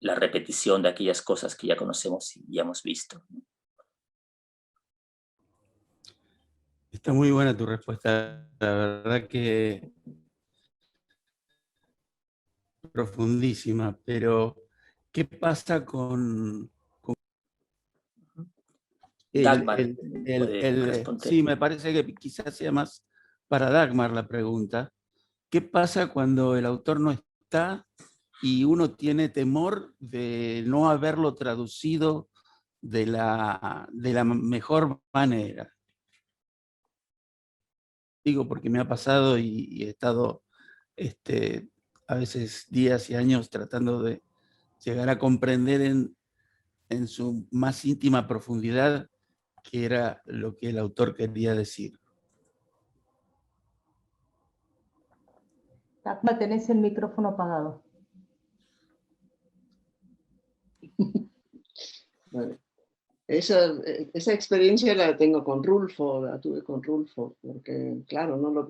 la repetición de aquellas cosas que ya conocemos y ya hemos visto. Está muy buena tu respuesta, la verdad que profundísima, pero ¿qué pasa con Dagmar puede responder. Sí, me parece que quizás sea más para Dagmar la pregunta. ¿Qué pasa cuando el autor no está y uno tiene temor de no haberlo traducido de la mejor manera? Digo porque me ha pasado y he estado a veces días y años tratando de llegar a comprender en su más íntima profundidad qué era lo que el autor quería decir. Dagmar, tenés el micrófono apagado. Bueno, esa experiencia la tengo con Rulfo, la tuve con Rulfo, porque claro, no lo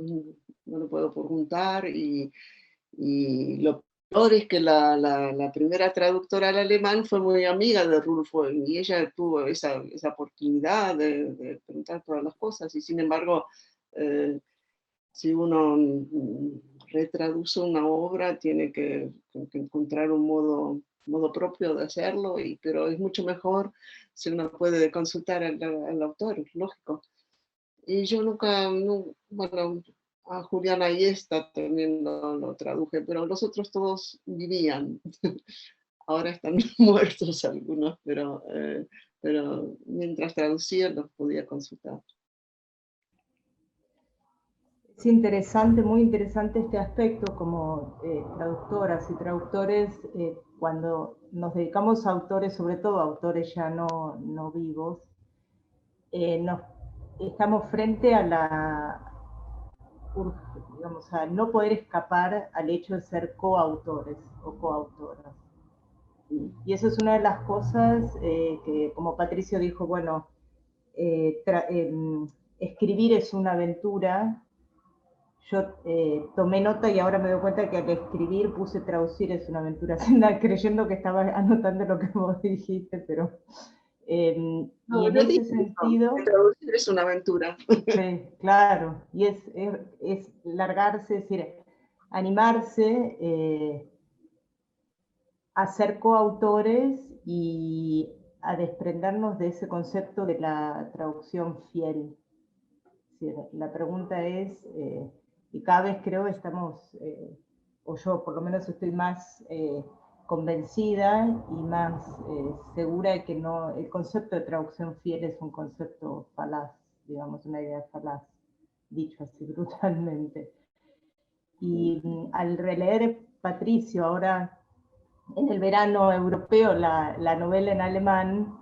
puedo preguntar y lo peor es que la primera traductora al alemán fue muy amiga de Rulfo y ella tuvo esa oportunidad de preguntar todas las cosas y sin embargo, si uno retraduce una obra tiene que encontrar un modo propio de hacerlo, pero es mucho mejor si uno puede consultar al autor, lógico. Y yo nunca, bueno, a Julián Ayesta también lo traduje, pero los otros todos vivían. Ahora están muertos algunos, pero mientras traducía los podía consultar. Es interesante, muy interesante este aspecto como traductoras y traductores, cuando nos dedicamos a autores, sobre todo a autores ya no vivos, estamos frente a digamos, a no poder escapar al hecho de ser coautores o coautoras. Y eso es una de las cosas que, como Patricio dijo, bueno, escribir es una aventura. Yo tomé nota y ahora me doy cuenta que al escribir puse traducir es una aventura, creyendo que estaba anotando lo que vos dijiste, pero... y en ese sentido... Traducir es una aventura. Sí, claro, y es largarse, es decir, animarse a ser coautores y a desprendernos de ese concepto de la traducción fiel. Es decir, la pregunta es, y cada vez creo estamos, o yo por lo menos estoy más convencida y más segura de que no, el concepto de traducción fiel es un concepto falaz, digamos, una idea falaz, dicho así brutalmente. Y al releer Patricio ahora en el verano europeo la novela en alemán,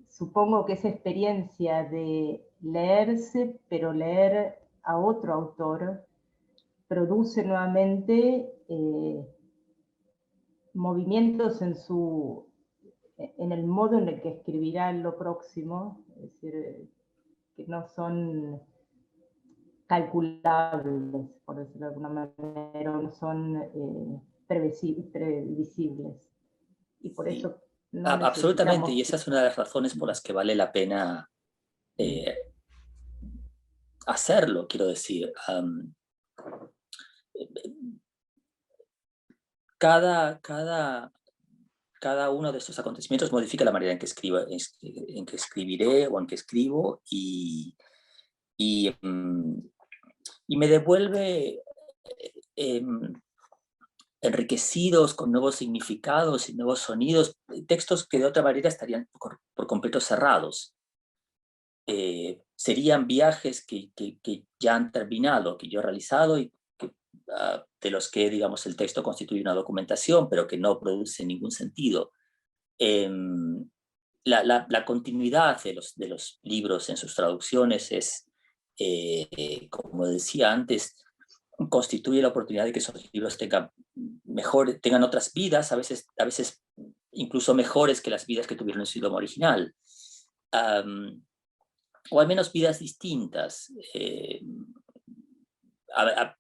supongo que esa experiencia de leerse, pero leer a otro autor, produce nuevamente movimientos en el modo en el que escribirá en lo próximo, es decir, que no son calculables, por decirlo de alguna manera, no son previsibles. Y por Sí, eso no absolutamente, y necesitamos... esa es una de las razones por las que vale la pena hacerlo, quiero decir. Cada uno de estos acontecimientos modifica la manera en que escribiré o en que escribo y me devuelve enriquecidos con nuevos significados y nuevos sonidos, textos que de otra manera estarían por completo cerrados. Serían viajes que ya han terminado, que yo he realizado y de los que, digamos, el texto constituye una documentación, pero que no produce ningún sentido. La continuidad de los libros en sus traducciones es, como decía antes, constituye la oportunidad de que esos libros tengan otras vidas, a veces incluso mejores que las vidas que tuvieron en su idioma original. O al menos vidas distintas.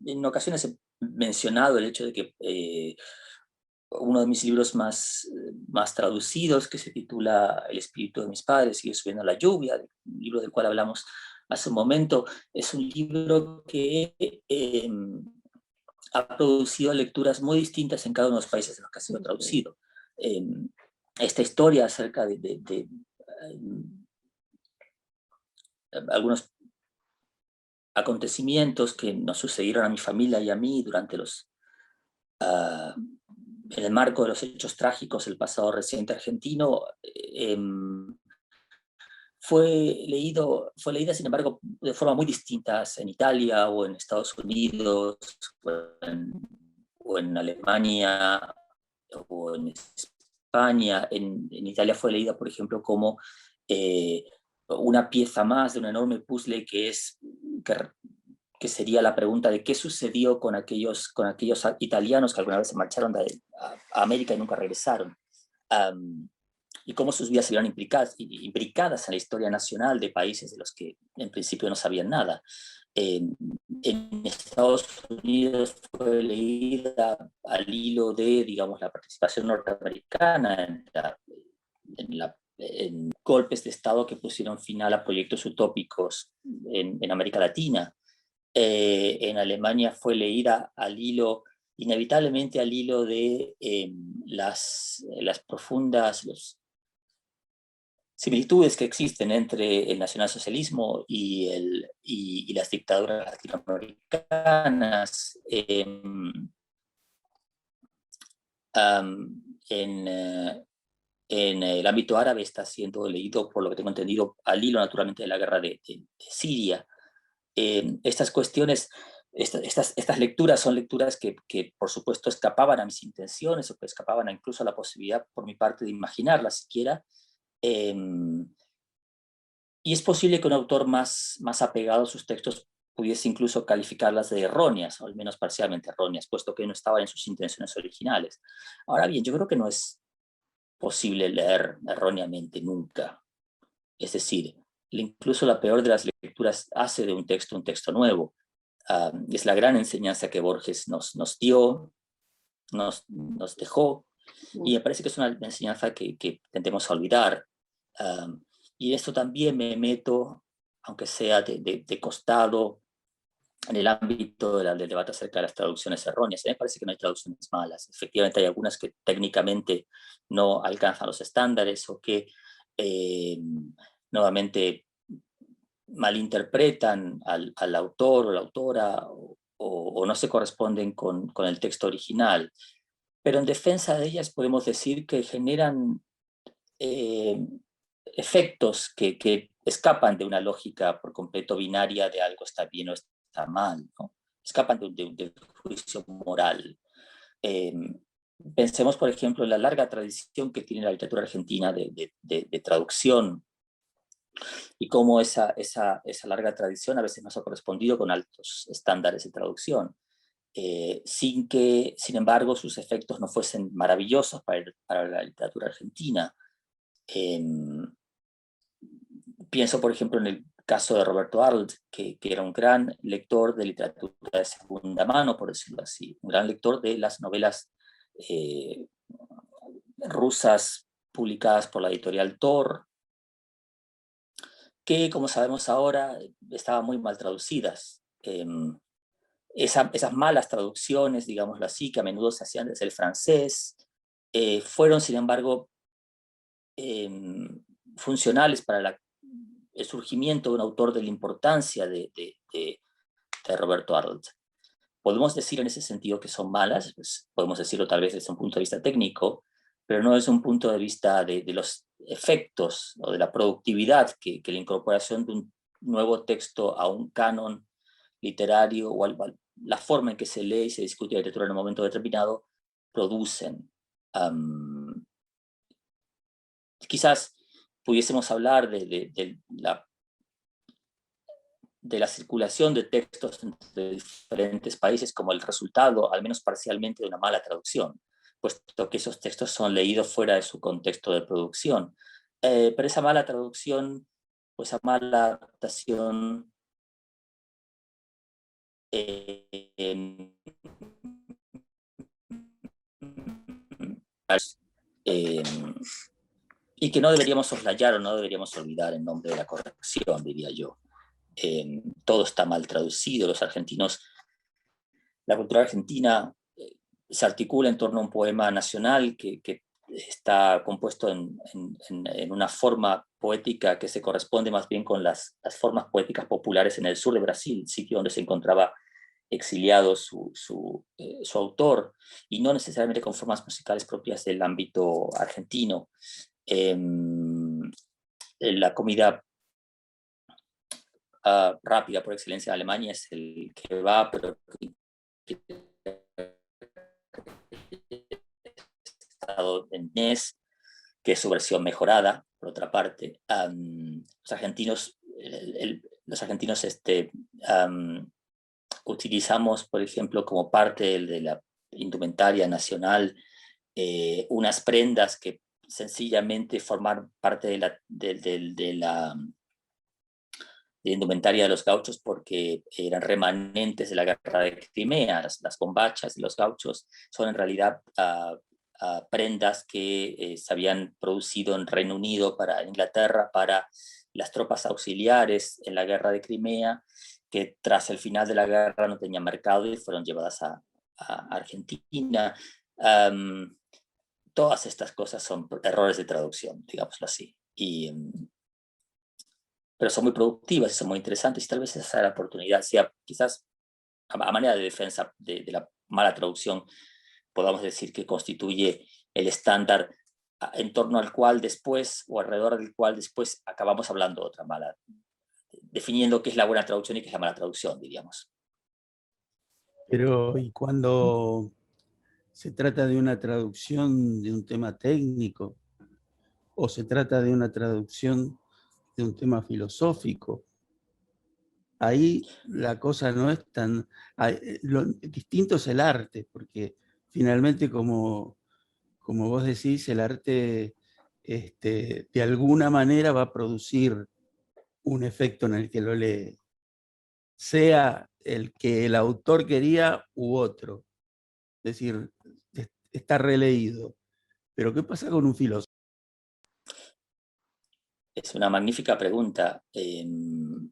En ocasiones he mencionado el hecho de que uno de mis libros más traducidos, que se titula El espíritu de mis padres, sigue subiendo la lluvia, un libro del cual hablamos hace un momento, es un libro que ha producido lecturas muy distintas en cada uno de los países en los que ha sido traducido. Esta historia acerca de algunos acontecimientos que nos sucedieron a mi familia y a mí durante en el marco de los hechos trágicos del pasado reciente argentino, fue leída, sin embargo, de forma muy distinta en Italia o en Estados Unidos o en Alemania o en España. En Italia fue leída, por ejemplo, como una pieza más de un enorme puzzle que sería la pregunta de qué sucedió con aquellos italianos que alguna vez se marcharon a América y nunca regresaron. Y cómo sus vidas se vieron imbricadas en la historia nacional de países de los que en principio no sabían nada. En Estados Unidos fue leída al hilo de, digamos, la participación norteamericana en golpes de Estado que pusieron final a proyectos utópicos en América Latina. En Alemania fue leída inevitablemente al hilo de las profundas, similitudes que existen entre el nacionalsocialismo y las dictaduras latinoamericanas. En el ámbito árabe está siendo leído, por lo que tengo entendido, al hilo naturalmente de la guerra de Siria. Estas cuestiones, estas lecturas son lecturas que por supuesto escapaban a mis intenciones, o que escapaban incluso a la posibilidad por mi parte de imaginarlas siquiera. Y es posible que un autor más apegado a sus textos pudiese incluso calificarlas de erróneas, o al menos parcialmente erróneas, puesto que no estaban en sus intenciones originales. Ahora bien, yo creo que no es posible leer erróneamente nunca. Es decir, incluso la peor de las lecturas hace de un texto nuevo. Es la gran enseñanza que Borges nos dio, nos dejó, y me parece que es una enseñanza que tendemos a olvidar. Y esto también me meto, aunque sea de costado, en el ámbito del debate acerca de las traducciones erróneas. A mí me parece que no hay traducciones malas. Efectivamente hay algunas que técnicamente no alcanzan los estándares, o que nuevamente malinterpretan al autor o la autora, o no se corresponden con el texto original. Pero en defensa de ellas podemos decir que generan efectos que escapan de una lógica por completo binaria de algo está bien o está mal, ¿no? Escapan de un juicio moral. Pensemos, por ejemplo, en la larga tradición que tiene la literatura argentina de traducción, y cómo esa larga tradición a veces no se ha correspondido con altos estándares de traducción, sin que, sin embargo, sus efectos no fuesen maravillosos para la literatura argentina. Pienso, por ejemplo, en el caso de Roberto Arlt, que era un gran lector de literatura de segunda mano, por decirlo así, un gran lector de las novelas rusas publicadas por la editorial Tor, que, como sabemos ahora, estaban muy mal traducidas. Esas malas traducciones, digámoslo así, que a menudo se hacían desde el francés, fueron, sin embargo, funcionales para el surgimiento de un autor de la importancia de Roberto Arlt. Podemos decir en ese sentido que son malas, pues podemos decirlo tal vez desde un punto de vista técnico, pero no desde un punto de vista de los efectos o de la productividad que la incorporación de un nuevo texto a un canon literario, o la forma en que se lee y se discute la literatura en un momento determinado, producen. Quizás pudiésemos hablar de la circulación de textos entre diferentes países como el resultado, al menos parcialmente, de una mala traducción, puesto que esos textos son leídos fuera de su contexto de producción. Pero esa mala traducción, o esa mala adaptación, y que no deberíamos soslayar o no deberíamos olvidar en nombre de la corrección, diría yo. Todo está mal traducido. Los argentinos, la cultura argentina se articula en torno a un poema nacional que está compuesto en una forma poética que se corresponde más bien con las formas poéticas populares en el sur de Brasil, sitio donde se encontraba exiliado su autor, y no necesariamente con formas musicales propias del ámbito argentino. La comida rápida por excelencia en Alemania es el kebab, pero en NES, que es su versión mejorada, por otra parte. Los argentinos utilizamos, por ejemplo, como parte de la indumentaria nacional, unas prendas que sencillamente forman parte de la indumentaria de los gauchos, porque eran remanentes de la guerra de Crimea. Las bombachas de los gauchos son en realidad prendas que se habían producido en Reino Unido para Inglaterra, para las tropas auxiliares en la guerra de Crimea, que tras el final de la guerra no tenían mercado y fueron llevadas a Argentina. Todas estas cosas son errores de traducción, digámoslo así. pero son muy productivas y son muy interesantes, y tal vez esa la oportunidad sea, quizás a manera de defensa de la mala traducción, podamos decir que constituye el estándar en torno al cual después, o alrededor del cual después acabamos hablando de otra mala, definiendo qué es la buena traducción y qué es la mala traducción, diríamos. Pero, ¿y cuando se trata de una traducción de un tema técnico, o se trata de una traducción de un tema filosófico? Ahí la cosa no es tan... Lo distinto es el arte, porque finalmente, como vos decís, el arte de alguna manera va a producir un efecto en el que lo lee, sea el que el autor quería u otro. Es decir, está releído. Pero ¿qué pasa con un filósofo? Es una magnífica pregunta, que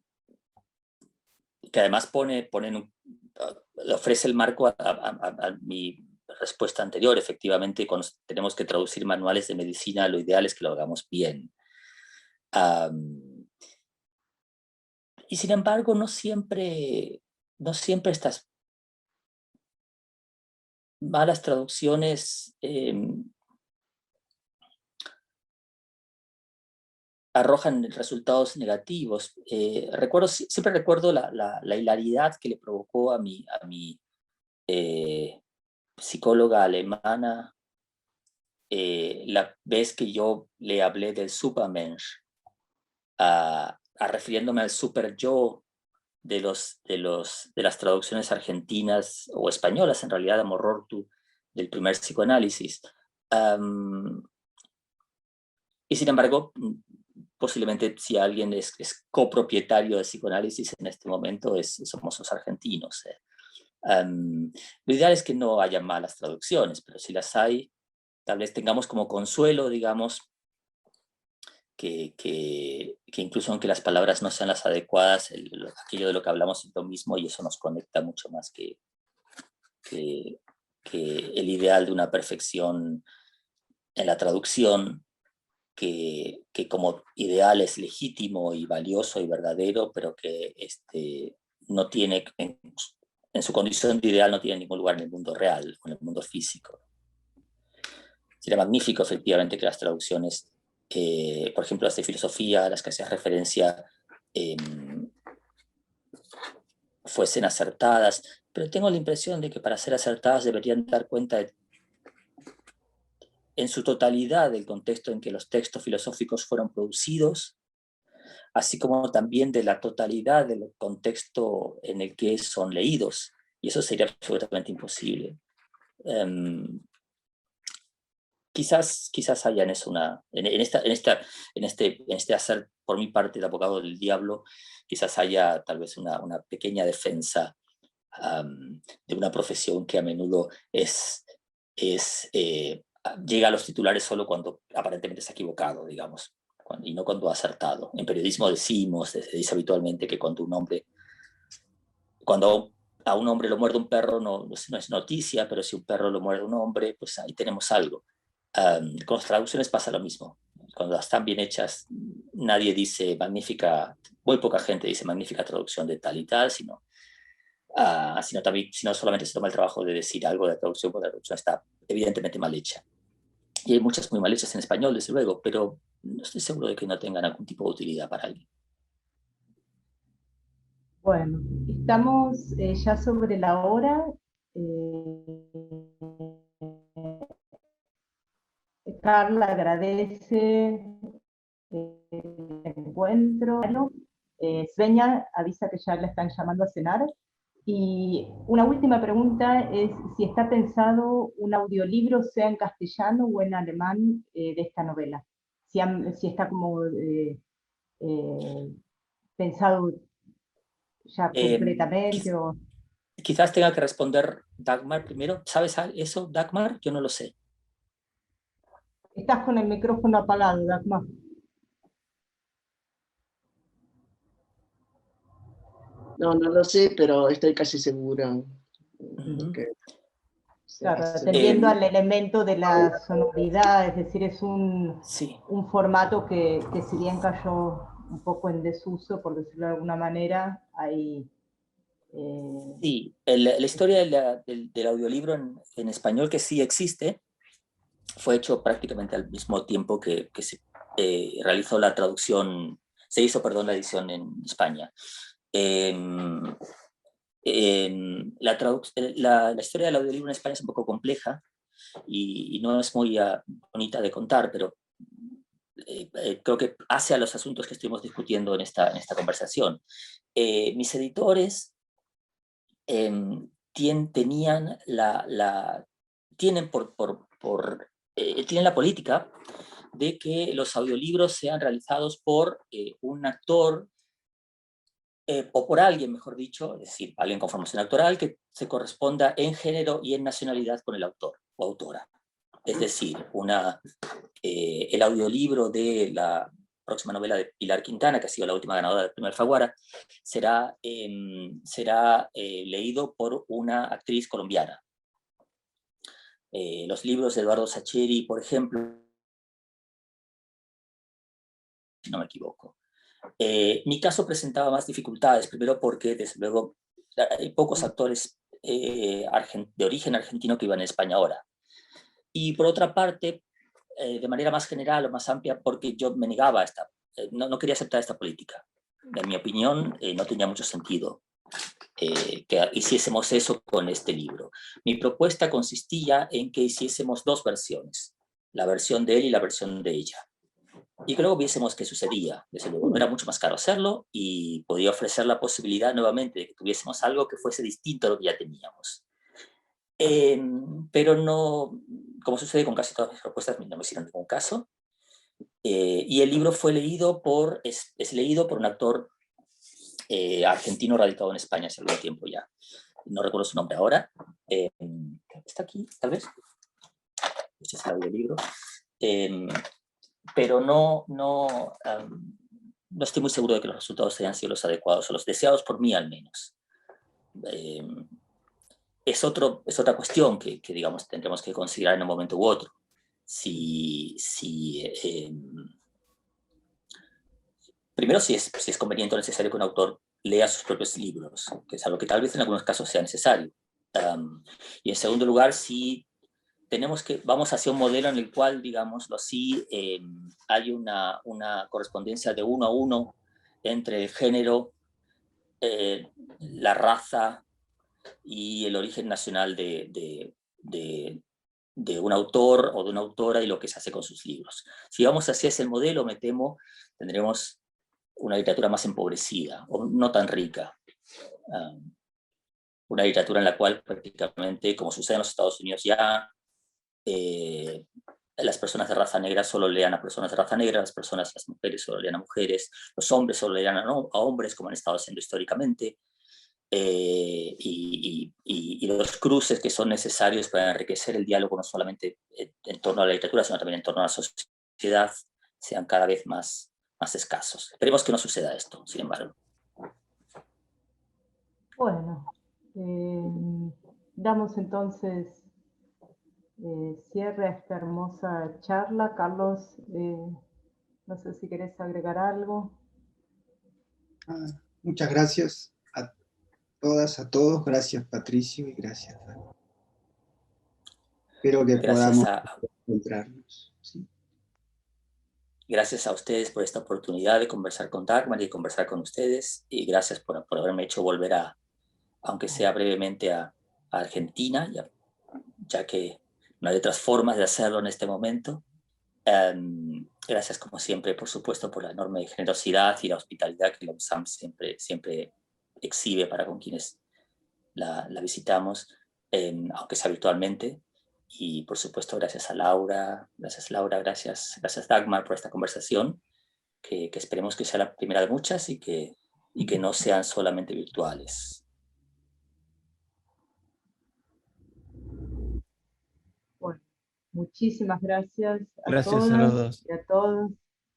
además le ofrece el marco a mi respuesta anterior. Efectivamente, cuando tenemos que traducir manuales de medicina, lo ideal es que lo hagamos bien. Y sin embargo, no siempre estas malas traducciones arrojan resultados negativos. Siempre recuerdo la hilaridad que le provocó a mi psicóloga alemana la vez que yo le hablé del Supermensch, refiriéndome al super yo de las traducciones argentinas o españolas, en realidad, de Morortu, del primer psicoanálisis. Y sin embargo, posiblemente si alguien es copropietario de psicoanálisis en este momento, somos los argentinos. Lo ideal es que no haya malas traducciones, pero si las hay, tal vez tengamos como consuelo, digamos, que incluso aunque las palabras no sean las adecuadas, aquello de lo que hablamos es lo mismo, y eso nos conecta mucho más que el ideal de una perfección en la traducción, que como ideal es legítimo y valioso y verdadero, pero que no tiene, en su condición de ideal, no tiene ningún lugar en el mundo real, o en el mundo físico. Sería magnífico, efectivamente, que las traducciones, por ejemplo, las de filosofía, a las que hacías referencia, fuesen acertadas, pero tengo la impresión de que para ser acertadas deberían dar cuenta en su totalidad del contexto en que los textos filosóficos fueron producidos, así como también de la totalidad del contexto en el que son leídos, y eso sería absolutamente imposible. Quizás haya en eso en este hacer por mi parte el abogado del diablo, quizás haya tal vez una pequeña defensa de una profesión que a menudo llega a los titulares solo cuando aparentemente está equivocado, digamos, y no cuando ha acertado. En periodismo se dice habitualmente que cuando a un hombre lo muerde un perro no es noticia, pero si un perro lo muerde a un hombre, pues ahí tenemos algo. Con las traducciones pasa lo mismo. Cuando están bien hechas, nadie dice magnífica, muy poca gente dice magnífica traducción de tal y tal, sino solamente se toma el trabajo de decir algo de la traducción, porque la traducción está evidentemente mal hecha. Y hay muchas muy mal hechas en español, desde luego, pero no estoy seguro de que no tengan algún tipo de utilidad para alguien. Bueno, estamos ya sobre la hora. Carla agradece el encuentro. Sveña avisa que ya la están llamando a cenar. Y una última pregunta es si está pensado un audiolibro, sea en castellano o en alemán, de esta novela. Si está como pensado ya completamente. Quizás tenga que responder Dagmar primero. ¿Sabes eso, Dagmar? Yo no lo sé. Estás con el micrófono apagado, Dagmar. No lo sé, pero estoy casi seguro. Uh-huh. Sí. Claro, atendiendo al elemento de la sonoridad, es decir, es un formato que si bien cayó un poco en desuso, por decirlo de alguna manera, hay... Sí, la historia del audiolibro en español, que sí existe, fue hecho prácticamente al mismo tiempo que se realizó la traducción, se hizo, perdón, la edición en España. La historia del audiolibro en España es un poco compleja y no es muy bonita de contar, pero creo que hace a los asuntos que estuvimos discutiendo en esta conversación. Mis editores tienen la política de que los audiolibros sean realizados por un actor o por alguien, mejor dicho, es decir, alguien con formación actoral que se corresponda en género y en nacionalidad con el autor o autora. Es decir, el audiolibro de la próxima novela de Pilar Quintana, que ha sido la última ganadora del Premio Alfaguara, será leído por una actriz colombiana. Los libros de Eduardo Sacheri, por ejemplo, si no me equivoco. Mi caso presentaba más dificultades, primero porque, desde luego, hay pocos actores de origen argentino que iban a España ahora. Y por otra parte, de manera más general o más amplia, porque yo me negaba a no quería aceptar esta política. En mi opinión, no tenía mucho sentido que hiciésemos eso con este libro. Mi propuesta consistía en que hiciésemos dos versiones, la versión de él y la versión de ella. Y creo que viésemos qué sucedía. Desde luego, no era mucho más caro hacerlo y podía ofrecer la posibilidad nuevamente de que tuviésemos algo que fuese distinto a lo que ya teníamos. Pero no, como sucede con casi todas mis propuestas, no me hicieron ningún caso. Y el libro fue es leído por un actor argentino radicado en España hace algún tiempo ya. No recuerdo su nombre ahora. Está aquí, tal vez. Este es el audiolibro. Pero no estoy muy seguro de que los resultados hayan sido los adecuados o los deseados por mí al menos. Es otra cuestión que digamos, tendremos que considerar en un momento u otro. Primero, si es conveniente o necesario que un autor lea sus propios libros, que es algo que tal vez en algunos casos sea necesario. Y en segundo lugar, si vamos hacia un modelo en el cual, digámoslo así, hay una correspondencia de 1 a 1 entre el género, la raza y el origen nacional de un autor o de una autora y lo que se hace con sus libros. Si vamos hacia ese modelo, me temo, tendremos una literatura más empobrecida o no tan rica. Una literatura en la cual prácticamente, como sucede en los Estados Unidos ya, las personas de raza negra solo lean a personas de raza negra, las mujeres solo lean a mujeres, los hombres solo lean a hombres, como han estado haciendo históricamente, y los cruces que son necesarios para enriquecer el diálogo no solamente en torno a la literatura, sino también en torno a la sociedad, sean cada vez más escasos. Esperemos que no suceda esto, sin embargo. Bueno, damos entonces cierre a esta hermosa charla. Carlos, no sé si querés agregar algo. Muchas gracias a todas, a todos. Gracias, Patricio, y gracias. Espero que podamos encontrarnos. ¿Sí? Gracias a ustedes por esta oportunidad de conversar con Dagmar y de conversar con ustedes. Y gracias por haberme hecho volver aunque sea brevemente, a Argentina, ya que no hay otras formas de hacerlo en este momento. Gracias, como siempre, por supuesto, por la enorme generosidad y la hospitalidad que la UNSAM siempre exhibe para con quienes la visitamos, aunque sea virtualmente. Y, por supuesto, gracias a Laura, gracias Dagmar por esta conversación, que esperemos que sea la primera de muchas y que no sean solamente virtuales. Bueno, muchísimas gracias a todas a los dos. Y a todos.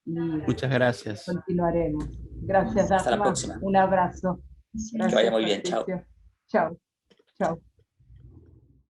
Y muchas gracias. Continuaremos. Gracias, Dagmar. Hasta la próxima. Un abrazo. Gracias, que vaya muy bien. Patricio. Chao. Chao.